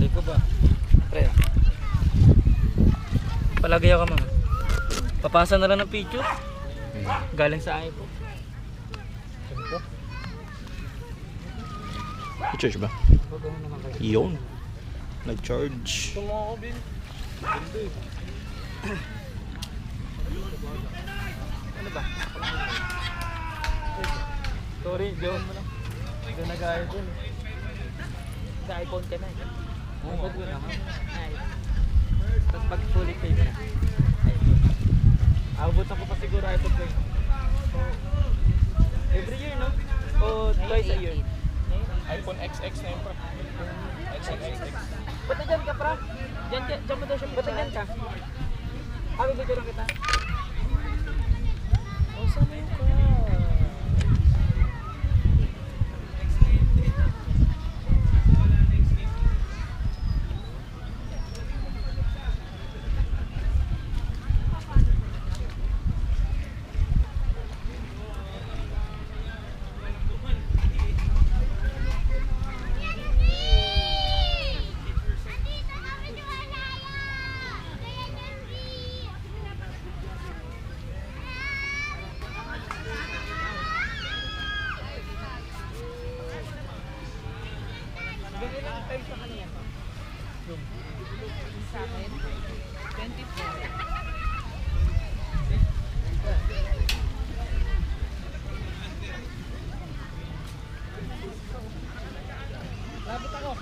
Balik ko ba? Pre. Palagay ako ma'am. Papasa na lang ng picture. Galing sa iPhone. I-charge ba? Yun. Nag-charge. Tumo ako, Bin. Ganda eh. Ano ba? Sorry, John mo lang. Hindi nag-iPhone. Nag-iPhone ka na eh. iPhone ko naman. Tapos pag fully pay na. iPhone. Abutan ko pa siguro iPhone ko eh. Every year, no? O twice a year? iPhone XX na yun, bro. XXX. Ba't na dyan ka, pra? Dyan mo daw siya. Ba't na dyan ka? Video lang kita. Oh, saan na yun ka? Sa akin, 24. Labot ako.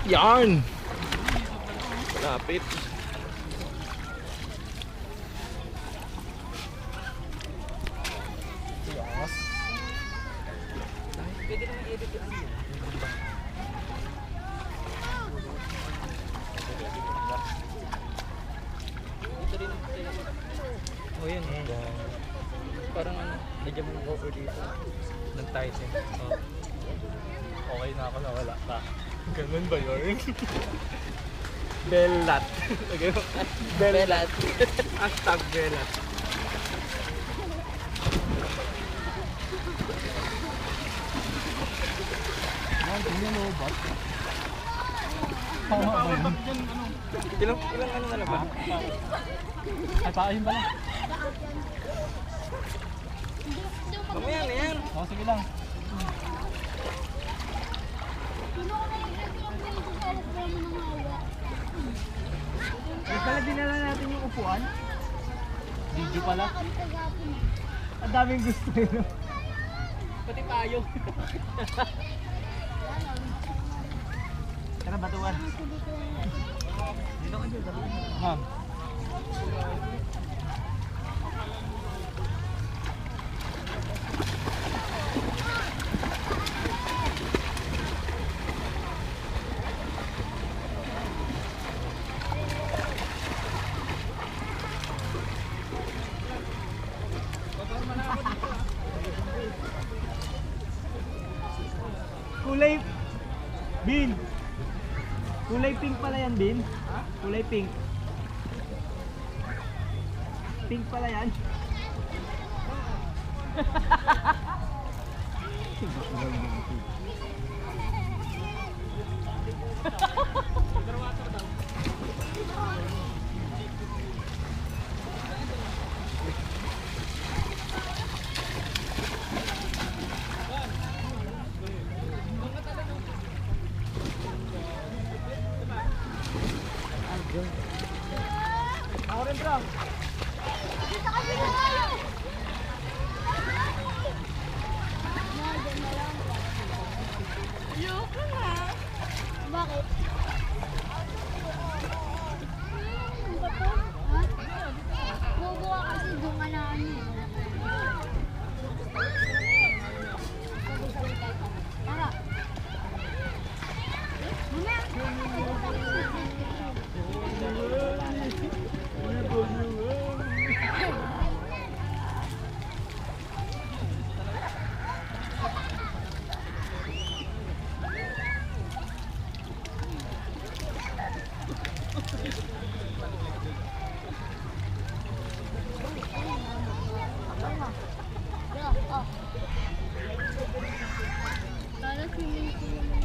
Yan! Lapit. Yes. Pwede naman i-edit yung ano. Ito rin ang oh yun. Parang ano, lagyan mo ng cover dito. Ng Tyson. Oh. Okay na ako na wala ka. Ganun ba yun? Belat. Okay mo? Belat. Hashtag Belat. Ilang ano na ba? Ay, paahin ba lang? Mamaya na yan. Oo, sige lang. Pala dinala natin yung upuan. Video pala. Ang daming gusto yun. Pati payo. Tara, batuan. Dito ka dito. Ma'am. Kulay... Bin! Kulay pink pala yan, Bin. Ha? Kulay pink. Pink pala yan. Ako rin, bro. Bakit? Bobo ka kasi doon ka na ano. Tara. Mamaya. Para swimming pool naman.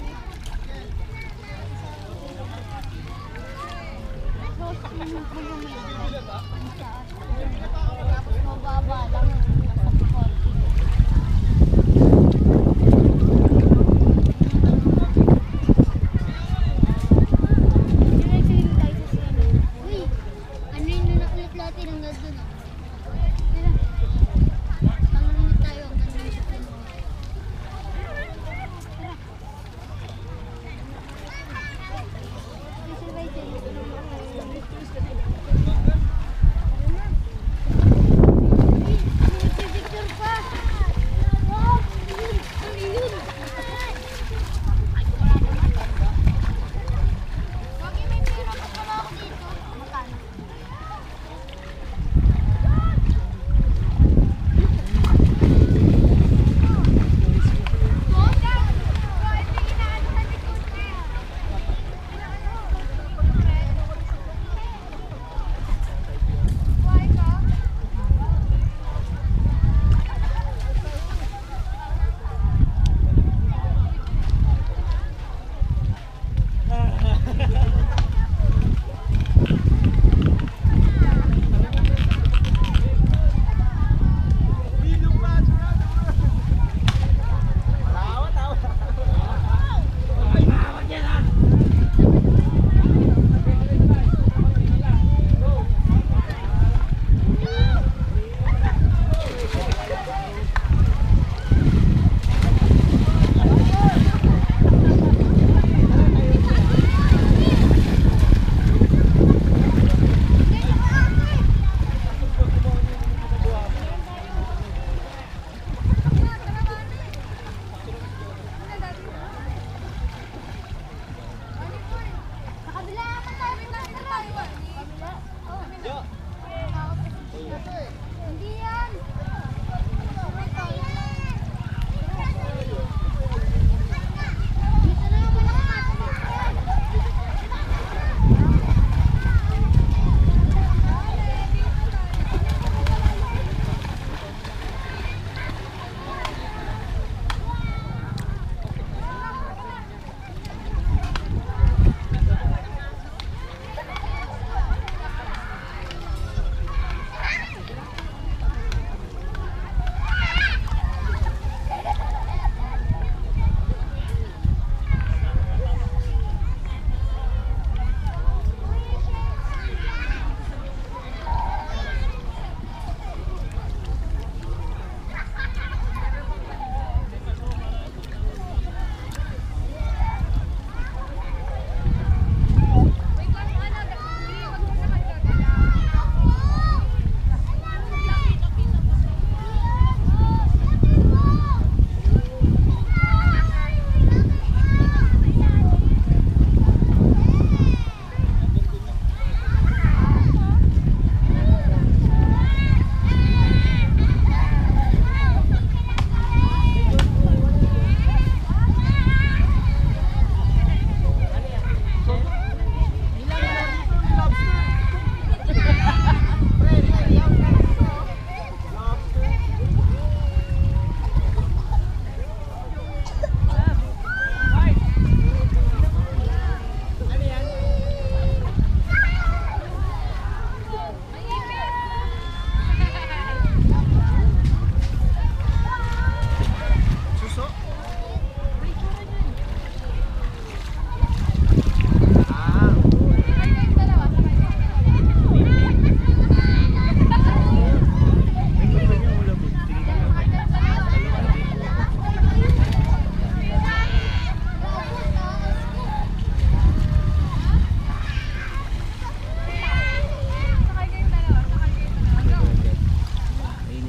So, swimming pool naman. Tapos mababa lang. Nasa konti. Uy! Ano yung nakulit natin ang ganda na? Tara. Tangan tayo ang ganda sa pinto. Tara.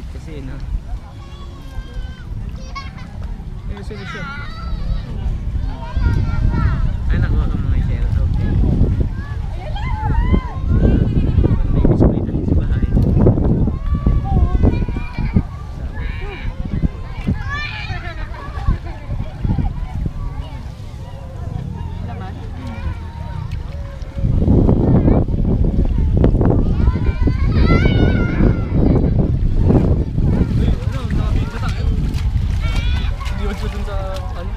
Kasi na. Ayun, sino siya? Anak mo ang mga share. Okay. May display na sa bahay. Laman. Uy, ano, nakabigla tayo. Iniwan ko dun sa ano.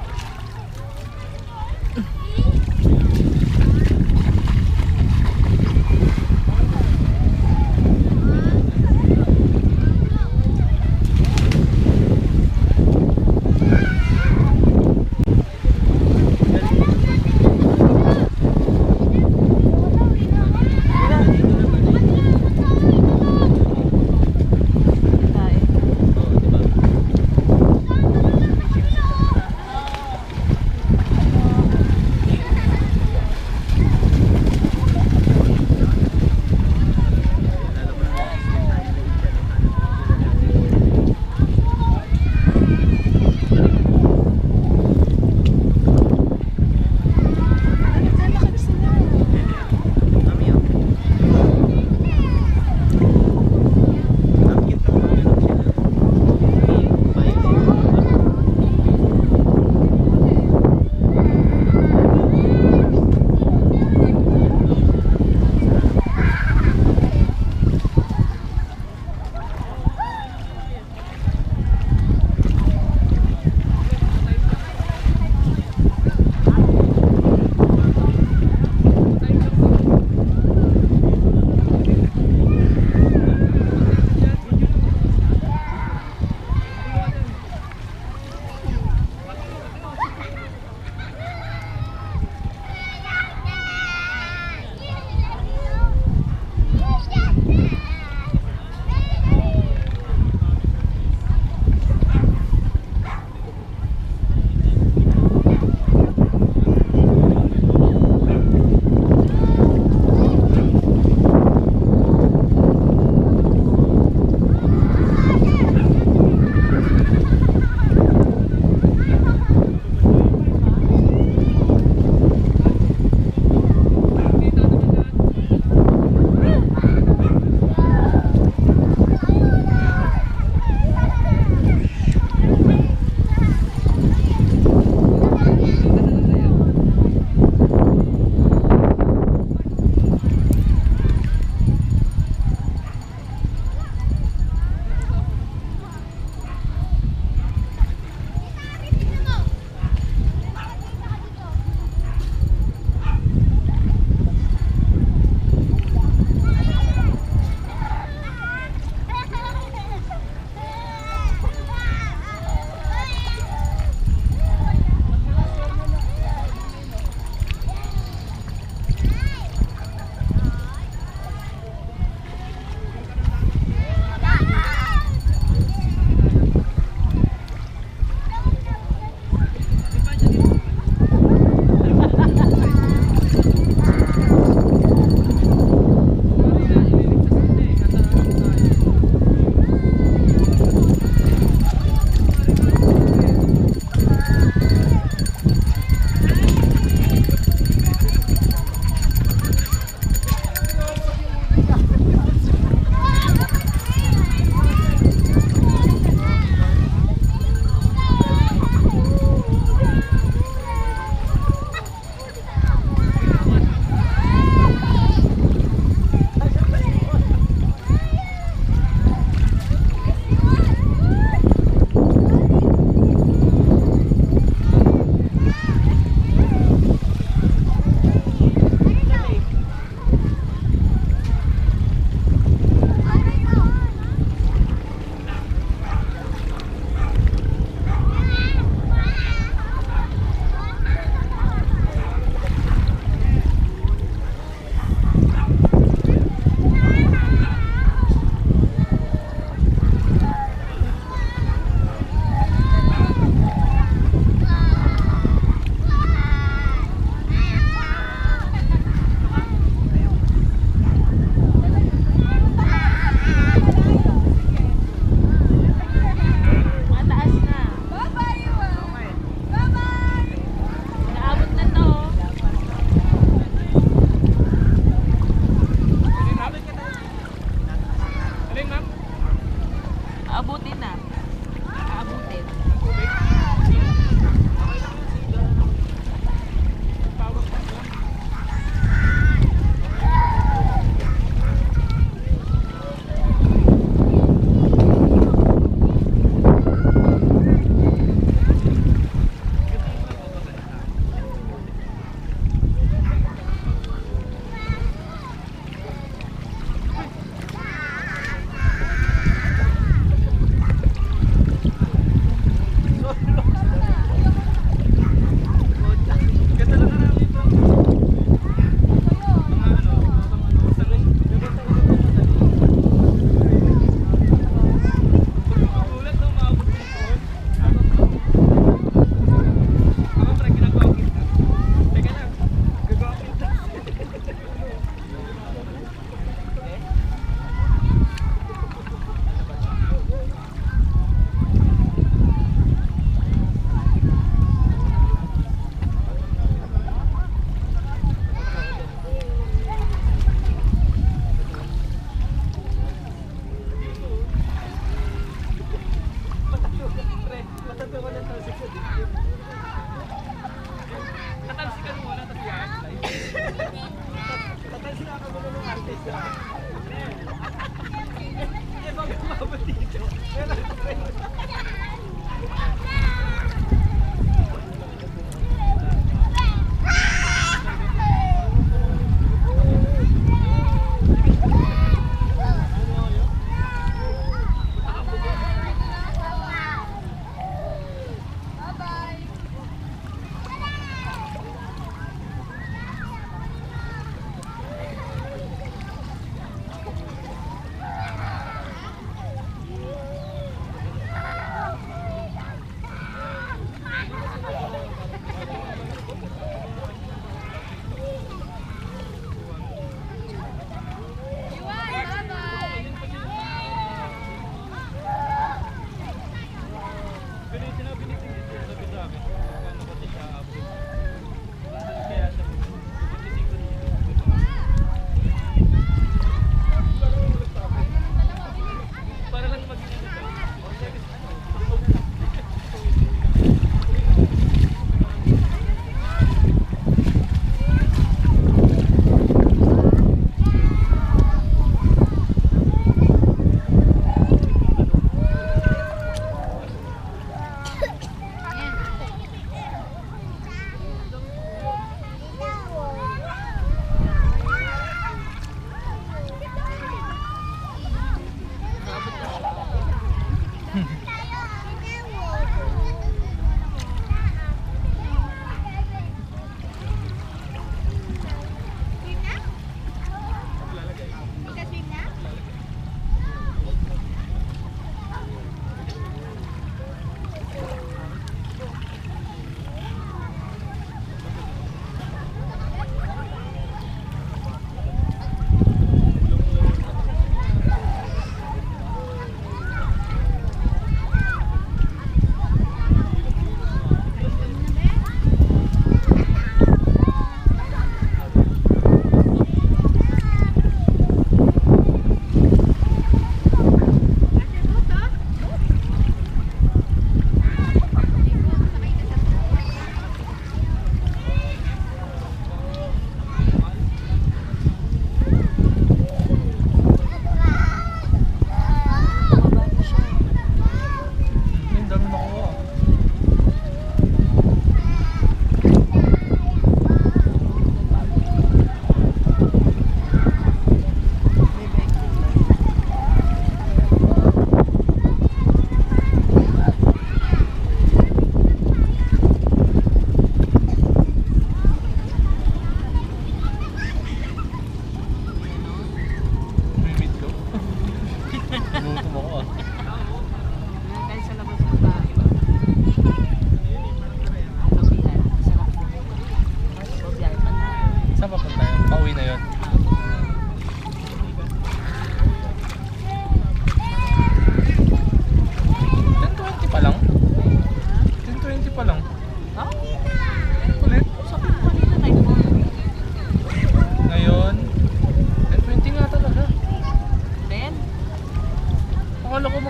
Aabutin na. Aabutin.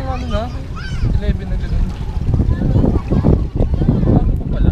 ano na, 11 na ganun. Bago pa pala.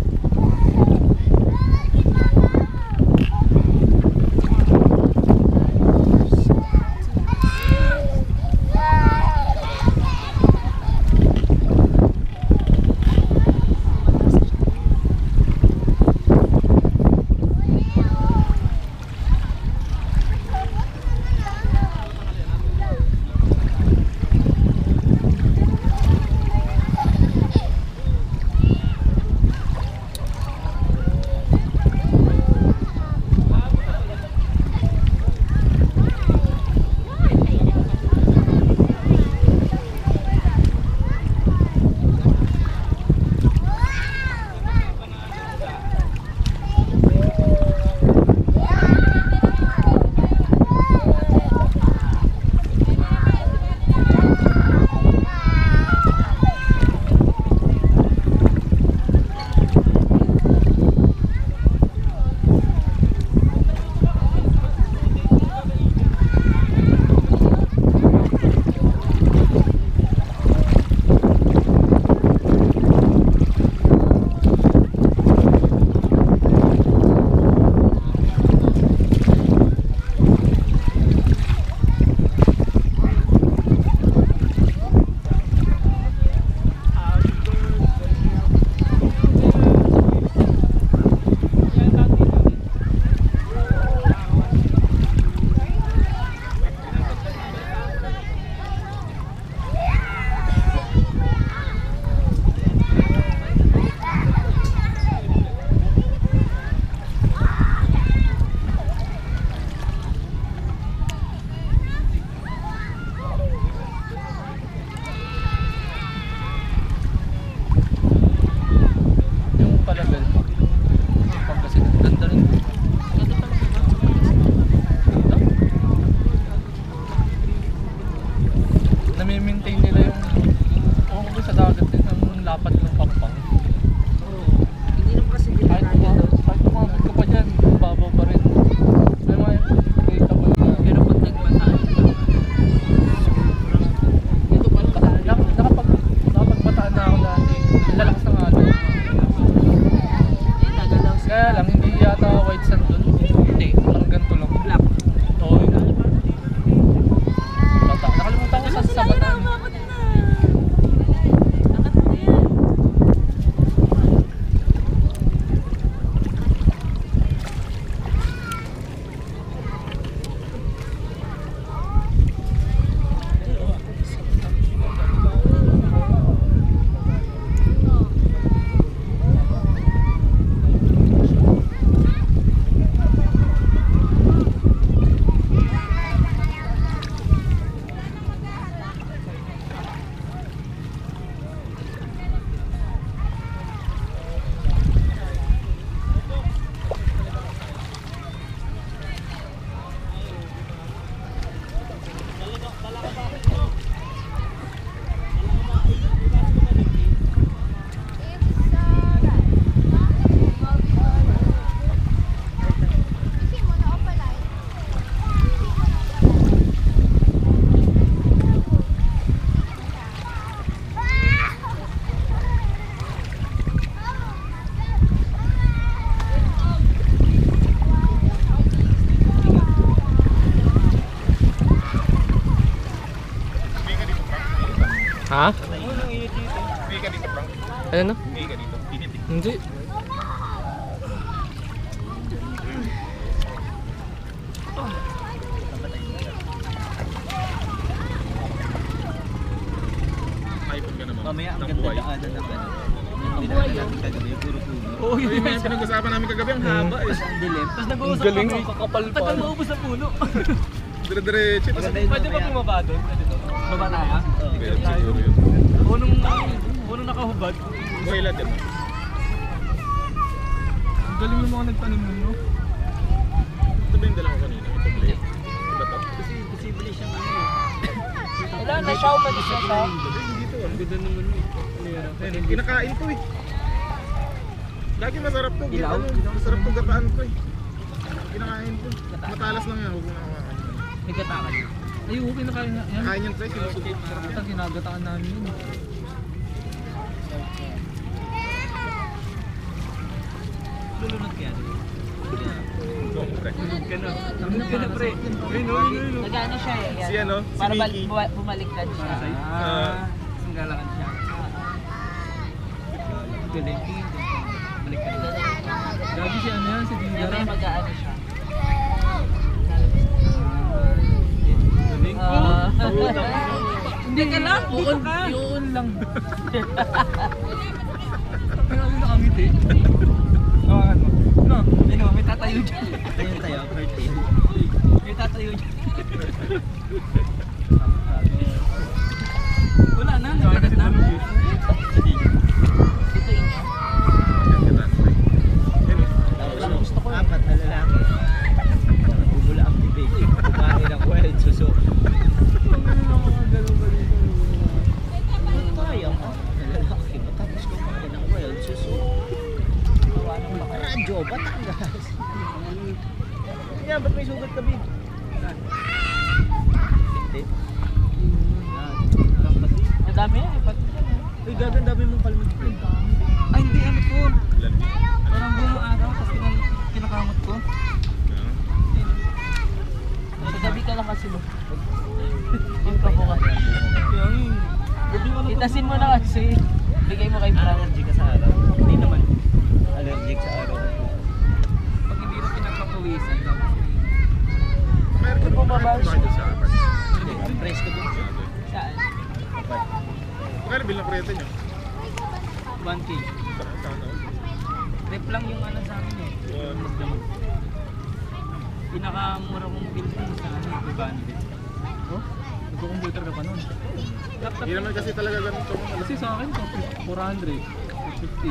Nami-maintain nila yung sa dagat din ang lapat ng pampang. Hindi naman kasi Kahit umabot ka pa dyan, babaw pa rin. May mga breakable na. pero pag nagmataan ka, dito pa lang bataan. Nakapagbataan na ako dati. Lalakas ng alon. Nagalaw sa Kaya lang, hindi yata white sand dun. Hindi, parang ganito lang. black. Oo, yun. Nakalimutan ko sa bataan. Ha? Ano na? Hindi. Mamaya ang ganda daanan ng ano. Ang buhay yan. Kagabi, puro puno. Oo, yun yung pinag-usapan namin kagabi. Ang haba eh. Ang dilim. Tapos Ang nag-uusap galing, kami. kakapal pa. Tagal maubos sa puno. Dire-diretso. Pwede ba bumaba doon? Baba tayo? Pwede siguro yun. Punong nakahubad. Buhay yan. Ang galing yung mga nagtanim nun, no? Ito ba yung dala ko kanina? Ito ba yun? Diba to? Kasi posible siyang ano eh. Wala na siya, umalis na siya. Dito ah. Ang ganda naman eh. Ayun, kinakain ko eh. Lagi masarap to. Ilaw? Masarap to gataan ko eh. Kinakain ko. Matalas lang yan. Huwag mo na kakain. May katakan. Ay, okay na kain nga. Yan. Kain yung price, sinusubok. Ito, ginagataan namin yun. Lulunod kaya doon. Pre. Ka na. Lulunod ka na, pre. Ayun, ayun. Nag-ano siya eh. yan. Si ano? Si Para Mickey. bumaliktad siya. Isang galakan siya. Galing. Balik ka na. Gabi si ano yan, si Kaya Dingara. may mag-ano siya. Galing. Hindi ka lang, dito ka. Iuun lang. Kaya ako nakangiti. Hawakan mo. No. Ayun, may tatayo dyan. Ayun tayo, curtain. May tatayo dyan. Wala na, nagkagat na. Dito inyo. Ang gusto ko apat na lalaki. Bubula activate. Kumain ng wild suso. Tayo ka na lalaki. Matapos kumain ng wild suso. Gawa ng Radyo, Batangas. Kaya ba't may sugat ka, Big? Hindi. Madami yan. Uy, gaganda dami mong palmig. Ay, hindi. Ano po? Parang buong araw, tapos kinakamot ko. Sa gabi ka lang kasi mo. Yung kapo ka. Itasin mo na kasi. Bigay mo kay Frank. Allergic ka sa araw? Hindi naman. Allergic sa araw. Pag hindi rin pinagpapawisan, tapos Meron ka Bumaba siya. sa apat. ang presko dun. Saan? Kapag Magkano bilang kuryente niyo? 1K. Sana. Rep lang yung ano sa amin eh. Mas damag. Pinakamura mong bill dun sa ano, 500. Oh? Nagko-computer ka pa nun. Laptop Hindi naman kasi talaga ganito. Kasi sa akin, 400, 50.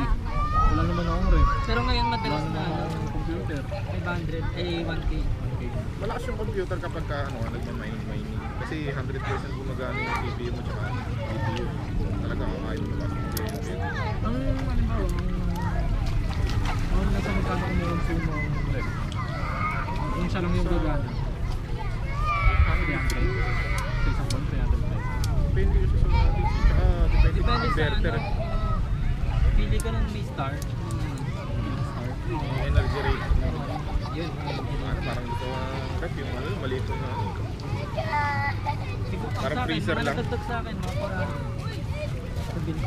Wala naman akong rep. Pero ngayon Wala madalas na naman ano, akong computer. 500, 1K. Okay. Malakas yung computer kapag ka, ano, nagmamining. Kasi 100% gumagana yung CPU mo tsaka GPU. Talaga kakain mo lakas ng kuryente. Ang halimbawa, ang nasa magkano kumukonsume mo ang rep? Kung siya lang yung gagana. 300. Sa isang buwan, 300 pesos. Depende kasi sa mga PC. Tsaka depende sa Depende sa inverter. ano. Pili ka ng may star. Yung energy rate. Yun. Ano, parang gusto ko rep yung ano, maliit na ano. Parang Sa akin, freezer mga lang. natagtag sa akin, mga para sabihin.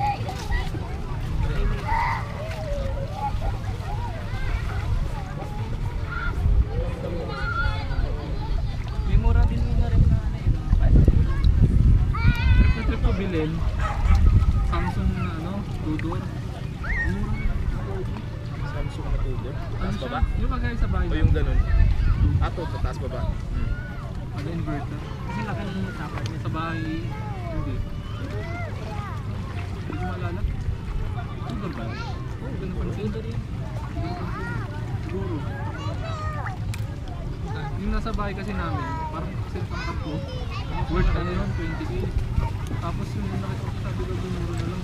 May mura din yun na rin na ano yun. Trip ko bilhin. Samsung na ano, two-door. Samsung na tubo. Taas pa ba? Yung kagaya sa bahay. O yung ganun? Ato, taas pa ba? Ano inverter. Kasi laki ng tapad niya. Sa bahay, hindi. Hindi ko maalala. Two-door ba? Oo, ganun pa rin. Filter yun. Siguro. Yung nasa bahay kasi namin, parang kasi pangkat ko, worth ano yun, 20k. Tapos yung nakita ko sabi ko, dumuro na lang.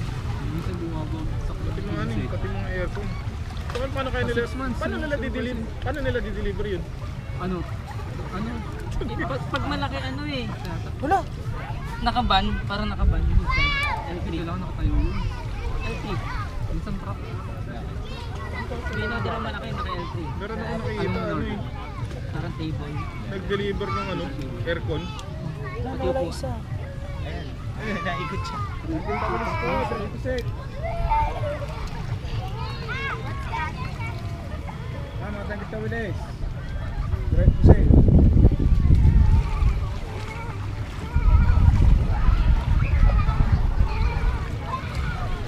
Minsan bumabag sa Pati mga ano, pati mga aircon. So, paano kayo Pa nila, 6 months, paano nila dideliver? Paano nila dideliver yun? Ano? Ano? Pag malaki ano eh. Wala. Nakaban, parang nakaban. Minsan. Kasi L3. kailangan nakatayo yun. L3. Minsan truck. Hindi na dira malaki naka L3. Meron ako nakikita, ano eh, Parang table. nag-deliver ng ano, aircon. Pati upo. Ayan. Ayun, naikot siya.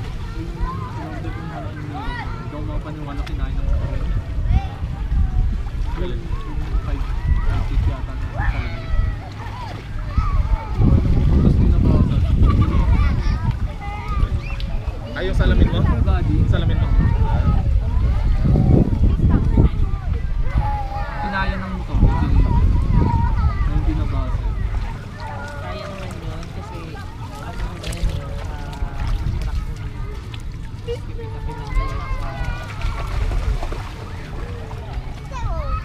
In-order ko na lang yung daw mapaniwala kinain ng mga rin. Yung 5 yata na sa lang. Tapos ninabawasan. Ay, yung salamin mo? Full body. Salamin mo? Kinaya ng motor. Yung binabawasan. Kaya naman yun kasi ano yan eh.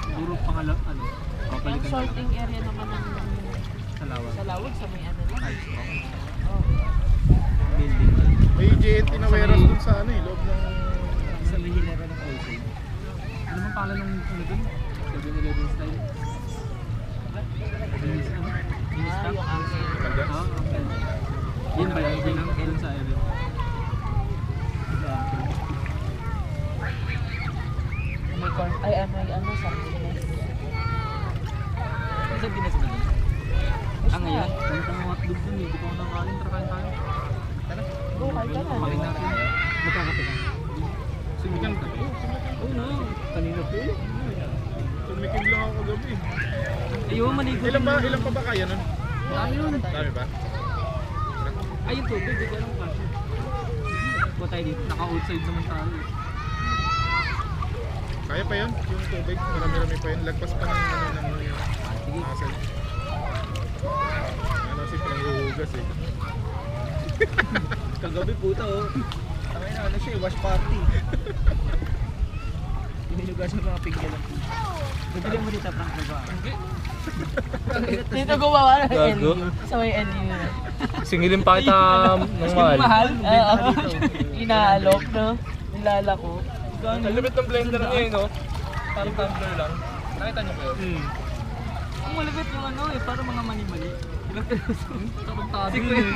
Puro pangala, ano, Yung papalikan na lang sorting area naman ng sa lawa. sa Palawag sa may ano lang. Building. May JNT na warehouse dun sa ano eh, loob ng... Sa may hilera ng wholesale. Ano bang pala nung ano dun? 7-Eleven style. Bilis ano? Ah, yung angin. Kanda? Ah, okay. Yun ba yung bilang dun sa event? May corn, ay may ano, something na. Isang Pinas ba dun? Ah, ngayon? Ang mga hotdog dun eh. Di pa ako nakain. Tara kain tayo. Go, kain ka na. Kain natin. Magkakape ka? Sumikan ka. Oo na. Kanina po eh. Sumikin lang ako kagabi. Ayun, maligo. Ilan pa ba kaya nun? Dami yun. Dami ba? Ayun to, bigyan ka ng passion. Punta tayo dito. Naka-outside naman tayo eh. Kaya pa yun? Yung tubig, marami-rami pa yun. Lagpas pa ng ano ng asal. Ano si pinanghuhugas eh. Kagabi puta oh. Tangay na ano siya, wash party. Hinilugas mo mga pinggan ng puta. Bibili mo dito prank ba? Dito gumawa ng Gago. LU. Sa may LU. Singilin pa kita ng Mahal? Oo. Inaalok, no? Nilalako. Ang lupit ng blender niya no? Parang tumbler lang. Nakita niyo ba yun? Ang malapit yung ano eh, para mga mani-mani. Ilang piraso? Tarantado yun eh.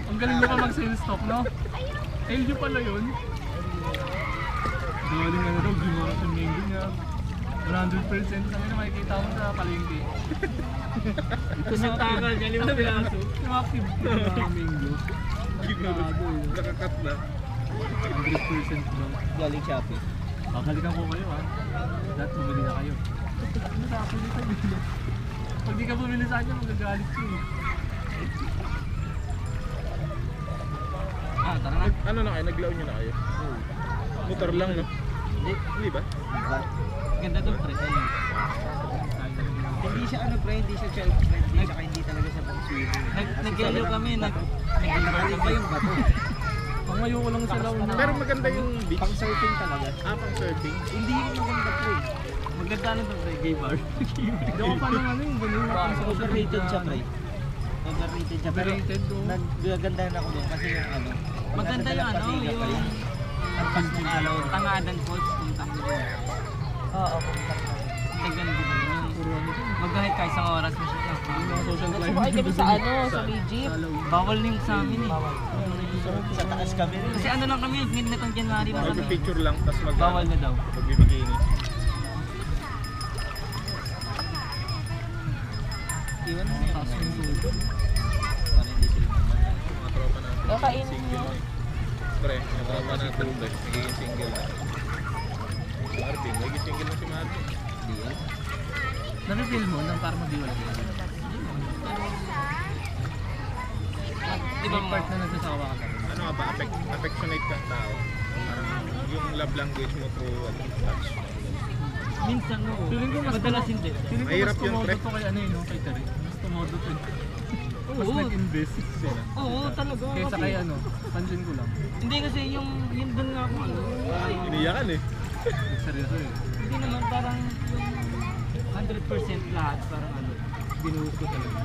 Ang galing na pa mag-sales stock, no? LU pala yun. Galing ano daw, ginawa sa mango niya. 100% sabi na makikita mo sa palengke. Ito sa takal niya, 5 piraso. Yung active na mango. Tarantado eh. Nakakat na. 100% daw. Galing Shopee. Babalikan ko kayo ha. Dahil bumili na kayo. Ano sa akin ito? Pag di ka bumili sa akin, magagalit ko eh. Ah, tara na. Ano na kayo? Naglaon nyo na kayo? Motor lang no? Hindi. Hindi ba? Ganda to pre. Hindi siya ano pre, hindi siya child friendly, saka hindi talaga siya pang swimming. Nag-yellow kami, nag-imbali pa yung bato. Ang ngayon ko lang sa launa. Pero maganda yung beach. Pang surfing talaga. Pang surfing. Hindi yung maganda pre. Maganda lang to pre, gay bar. Hindi ako pa nang ano yung ganun na pang social Overrated siya media. pre. Overrated siya. Pero Overrated doon. nagaganda ako doon kasi yung ano. Maganda yung ano, yung Ampas ng alaw. Tangadan Falls, punta mo doon. Oo. Tignan mo doon. Mag-hike ka isang oras mo siya. Yung mga social Sumakay climate. kami sa ano, sa may jeep. Bawal na yung sa amin eh. Sa taas kami. Kasi ano lang kami, midnight ng January na kami. Mag-picture lang, tapos Bawal na daw. magbibigini. Iwan na Taas yung sudo. Mga tropa natin. Kakainin Single mo. eh. Pre, mga tropa natin, pre. Nagiging single na. Si Marvin, nagiging single na si Marvin. Nami-feel mo nang parang magdiwala. Di ba May part na nagsasawa ka talaga. Ano ka ba? Affectionate kang tao. Parang yung love language mo through touch. minsan no. Feeling ko mas Madalas hindi. Feeling ko Mahirap mas yun, tumodo pre. to kay ano yun, no? Kay Terry. Mas tumodo to. Mas Oo. nag-invest sila. Oo, talaga. Kaysa kasi- kay ano, pansin ko lang. Hindi kasi yung doon nga ako ano. Iniyakan eh. Seryoso eh. Hindi naman parang yung 100% lahat parang ano. Binuhos ko talaga.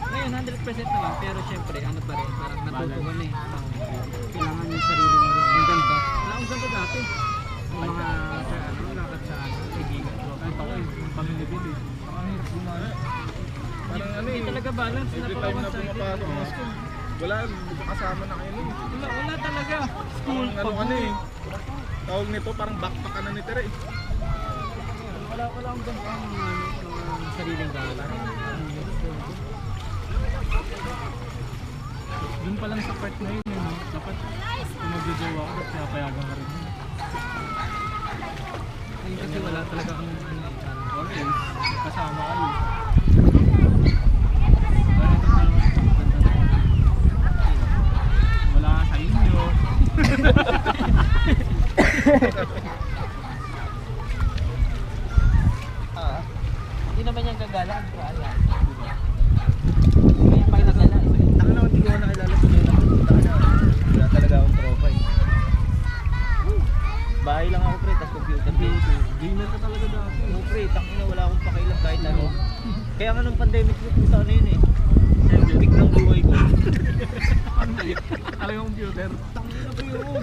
Ngayon 100% naman pero syempre ano pa rin parang natuto ko na eh. Kailangan yung sarili mo rin. Yung ganito. Wala akong ganito dati. Yung mga sa ano, lakad sa ano, kaibigan ko. Kahit ako eh, yung pamilya-bil eh. Ang hirap gumana. Parang ano Hindi eh. talaga balance. Every time na pumapasok ng school, wala, kasama na kayo nun. Wala talaga. School Ano ka na eh. Tawag nito, parang backpack ka na ni Tere eh. Wala akong ganito ang mga sariling galang. Doon pa lang sa part na yun, no? Dapat kung magjojowa ako, dapat pinapayagan ka rin. Kasi wala talaga akong ano eh. parang- Or else, kasama kayo. Ganito talaga. Wala ka sa inyo. Hindi naman yung gagalaan, pero alam. Kaya pag nagala, Taka na, hindi ko na nakilala sa mga nakikita na. Wala talaga akong tropa eh. Bahay lang ako pre, tas computer game. Gamer ka talaga dati. Oo pre, tangina wala akong pakialam kahit ano. Kaya nga nung pandemic ko, puta ano yun eh. ng buhay ko. Alam yung computer. Tangina ko yun.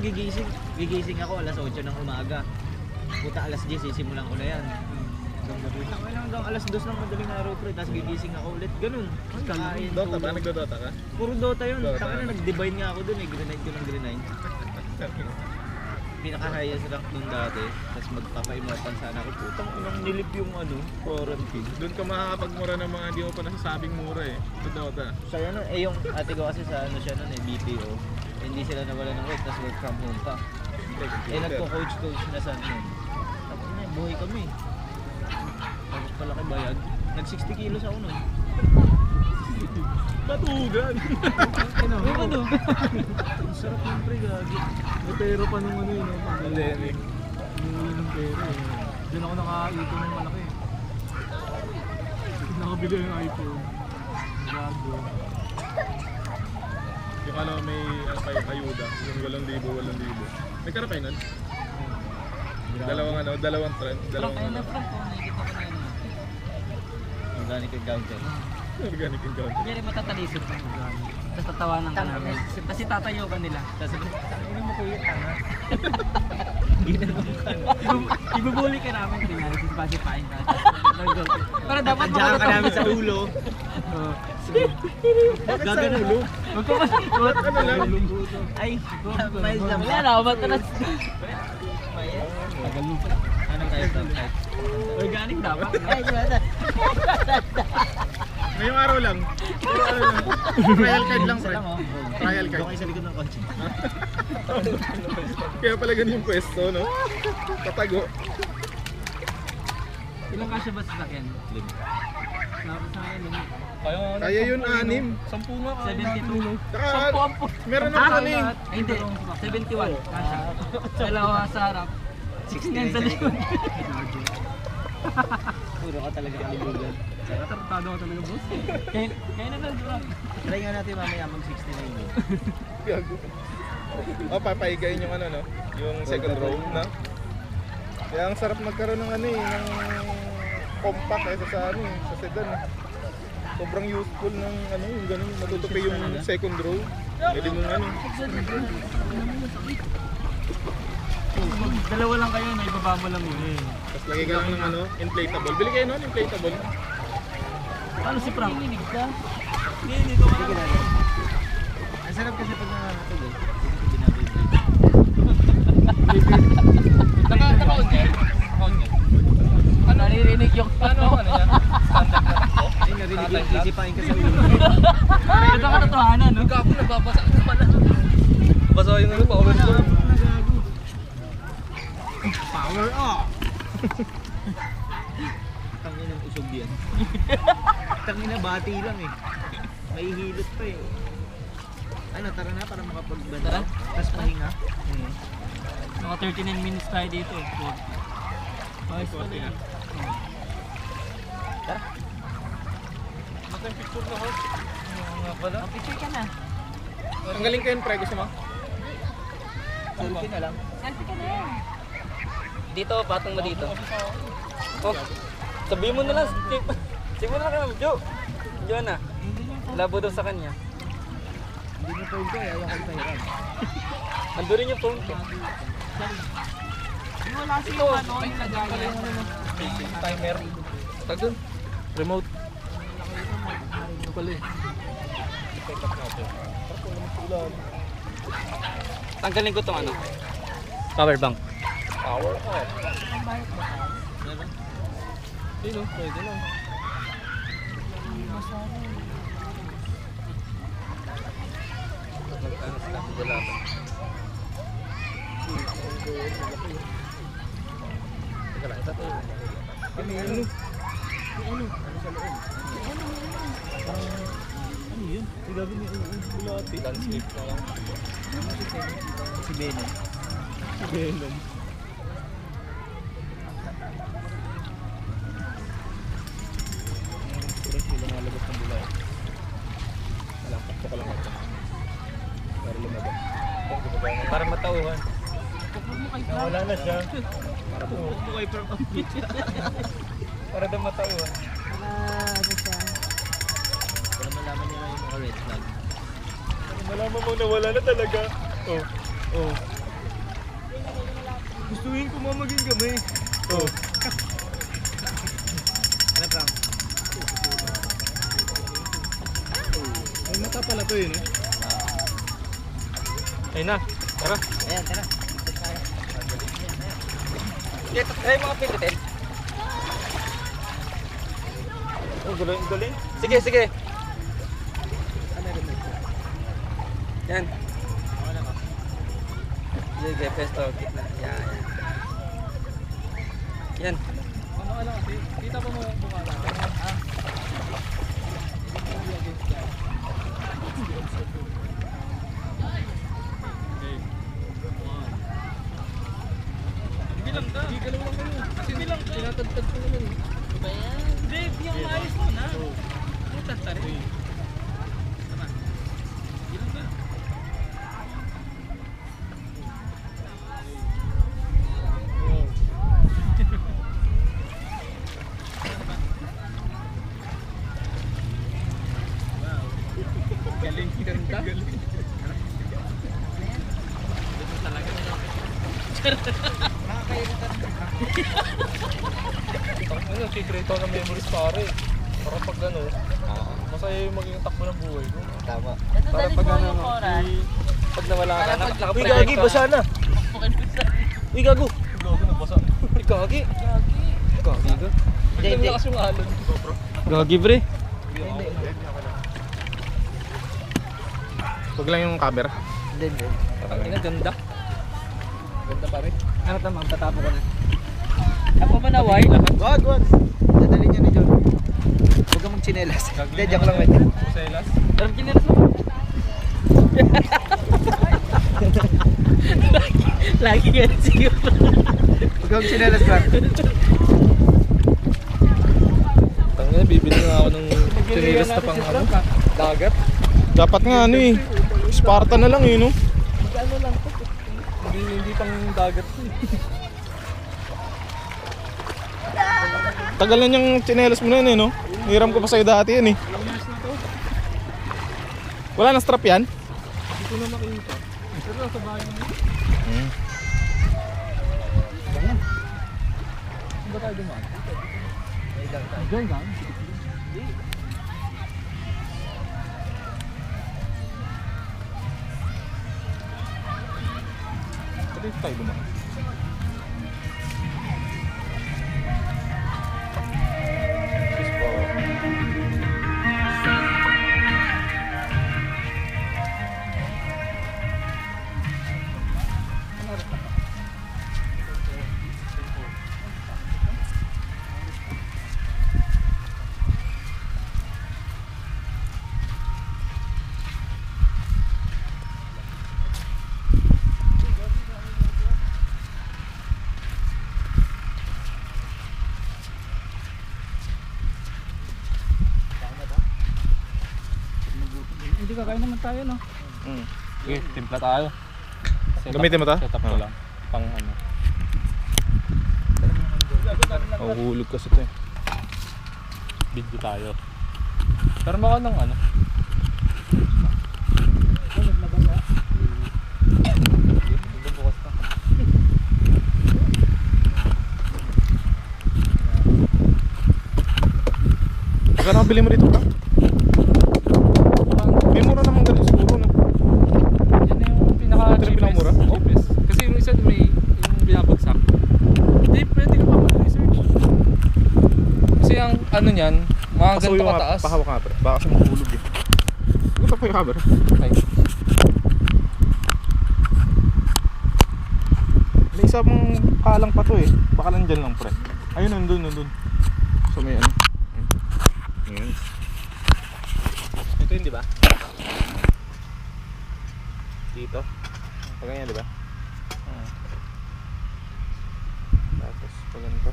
Gigising ako alas 8 ng umaga. Puta alas 10 sisimulan ko na yan. Hanggang alas 2 ng madaling araw pre, tapos gigising ako ulit. Ganun. Kakain, Dota ba? tulog. Nagdodota ka? Puro Dota yun. Dota. Taka na nag-divine nga ako dun eh. Grenade ko ng grenade. Pinaka-highest rank nun dati. Tapos magpapa-immortal sana ako. Putang inang nilip yung quarantine. Doon ka makakapagmura ng mga hindi mo pa nasasabing mura eh. Sa Dota. Saya nun, yung ate ko kasi sa ano siya nun eh, BPO. Hindi sila nawala ng work, tapos work from home pa. Nagko-coach na sa ano. Tapos na, buhay kami. Tapos palaki bayad. Nag 60 kilos ako nun. Batugan! Yung ano? Ang sarap ng pre, gagi. May pera pa nung ano yun. Pandemic. Umuwi ng pera eh. Diyan ako nakaipon ng malaki. Nakabili yung iPhone. Gago. Yung ano may ano kayo, ayuda. Yung 8,000. May kara kayo nun? Dalawang trend. Dalawang ano. Organic encounter. Organic encounter. Hindi rin matatalisod ka. Tapos tatawanan ka namin. Kasi tatayo ka nila. Tapos ano mo kuya, tanga? Ibubuli ka namin. Tingnan, sisipain ka. Pero dapat Diyan ka namin sa ulo. Gagano ulo. Huwag ka masikot. Ano lang? Ay, may lang. Wala na, umat ka na. Anong tayo top height? Organic dapat. Ay, wala. Ngayong araw lang. Puro ano lang. Trial card lang, Isa pre. lang oh. Trial card. Doon kayo sa likod ng kotse. Kaya pala ganun yung pwesto, no? Tatago. Ilang kasya ba sa sakyan? Tapos sa akin, Kaya yun, 6. 10 nga. 72. Saka, meron ng ano eh. Ay, hindi. 71. Kasya. Dalawa sa harap. 69 sa likod. Puro ka talaga kalibugan. Tartado ka talaga, boss. Kaya na nag-drop. Try nga natin mamaya mag 69 yun. Gago. O, papaigain yung ano, no? Yung second row, na? Kaya ang sarap magkaroon ng ano eh, ng compact kaysa sa ano eh, sa sedan eh. Sobrang useful ng ano, yung ganun, matutupi yung second row. Pwede mong ano. Dalawa lang kayo, naibaba mo lang yun. Tapos lagay ka lang ng ano, inflatable. Bili kayo nun, inflatable. Ano si Frank? Hindi, Sige natin. Ang sarap kasi pag nakakatulog. Hindi ko binabiblade. Naka-on yan? Ano? Naririnig yung Ano yan? Standard na to? Ay, narinig yung sisipain ka sa ulo. Ito ka totohanan, no? Gago, nagbabasa ka pala. Basa yung ano, power ko. Power up! Tangin ng usog yan. Tangin na bati lang eh. May hilot pa eh. Ano, tara na para makapagbanda. Tara. Tapos pahinga. Mga 39 minutes tayo dito. Ayos pala na. yun. Tara. Nasa yung picture na, host. Nga pala. Picture ka na. Tanggalin ko yun, pre. Gusto mo? Selfie na lang. Selfie ka na yan. Dito, patong mo dito. Oh, sabihin mo na lang. Sige mo na lang, Jo. Jo na. Labo daw sa kanya. Hindi mo phone ko eh. Ayaw ko ipahiram. Ando rin yung phone ko. Wala kasi yung ano, yung lagayan. Timer. Tag dun. Remote. Ano pala eh? Tanggalin ko tong ano. Power bank. Power up. Meron? Ayun o, pwede lang. Magkano sila sa dalaman. Teka lang, ito to. Ano? Ano yun? May gagawin niya. Bulati. Landscape na lang. Si Venom. Si Venom. Fresh yung lumalabas ng bulay. Malakpak ko lang ito. Para lumabas. Para matauhan. Wala na siya. Para po. Buhay from a bitch. Para daw matauhan. Ano siya? Para malaman nila yung o red flag. Malaman mo na wala na talaga. Oh. Oh. Gustuin ko mamaging kami. Oh. Ano prank? May mata pala to eh, no? Ayun na. Tara. Ayan, tara. Ay, mga pindutin. Oh, galing, galing. Sige, sige. Yan. Sige, pesto. Kitna. Yan. Yan. Ano ka lang kasi, kita mo yung mukha natin. Ah. Bilang ka. Bilang lang kayo. Kasi bilang ka. Tinatagtag ko naman. Ba yan? Hindi, yung maayos mo na. Putas ta rin. Tama. Bilang ka. Galing, ganda. Galing. Ito talaga. Ano, sikreto ng memories pare. Para pag ano, masaya yung maging takbo ng buhay ko. Tama. Para pag ano, pag nawala ka, Uy, gagi, basa na. Uy, gago. Gago na basa. Uy, gagi. Gagi ka. Hindi, hindi. Lakas yung alon. Gagi, pre. Huwag lang yung camera. Hindi, hindi. Ang ganda. Ganda pare. Ano tama, tatapo ko na. Ako manaway. Wag, wag. Dadali niya ni John. Huwag kang magchinelas. Hindi, joke lang. Selas. Pero kinilas mo. Lagi yan siguro. Huwag kang magchinelas, Frank. Tangina, bibili nga ako ng chinilas na pang ano. Dagat. Dapat nga ano eh. Sparta na lang eh, no? Ano lang to. Hindi pang dagat. Tagal na niyang tsinelas mo na yun eh, no? Hiram ko pa sa'yo dati yan eh. Wala na strap yan? Hindi ko na makita. Pero nasa bahay mo. Saan ba tayo dumaan? Diyan ka? Dito tayo dumaan. Hindi kakain naman tayo, no? Okay, timpla tayo. Gamitin mo to? Setup ko lang. Pang ano. Mahuhulog kasi ito eh. Video tayo. Pero baka ng ano. Bubukas pa. Magkano ang bili mo dito pa? May mura naman ganun siguro, no? Yan na yung pinaka Ito yung pinakamura? cheapest. Kasi yung isa may yung binabagsak. Hindi, pwede ka pa mag-research. Kasi ang ano niyan, mga ganito Pasuyo nga, kataas. pahawak nga pre. Baka kasi mahuhulog eh. Ito po yung camera. Ay, May isa mong kalang pa to eh. Baka nandyan lang pre. Ayun, nandun. So may ano. Ayan. Ito yun, di ba? Dito. Pag ganyan, di ba? Tapos pag ganito.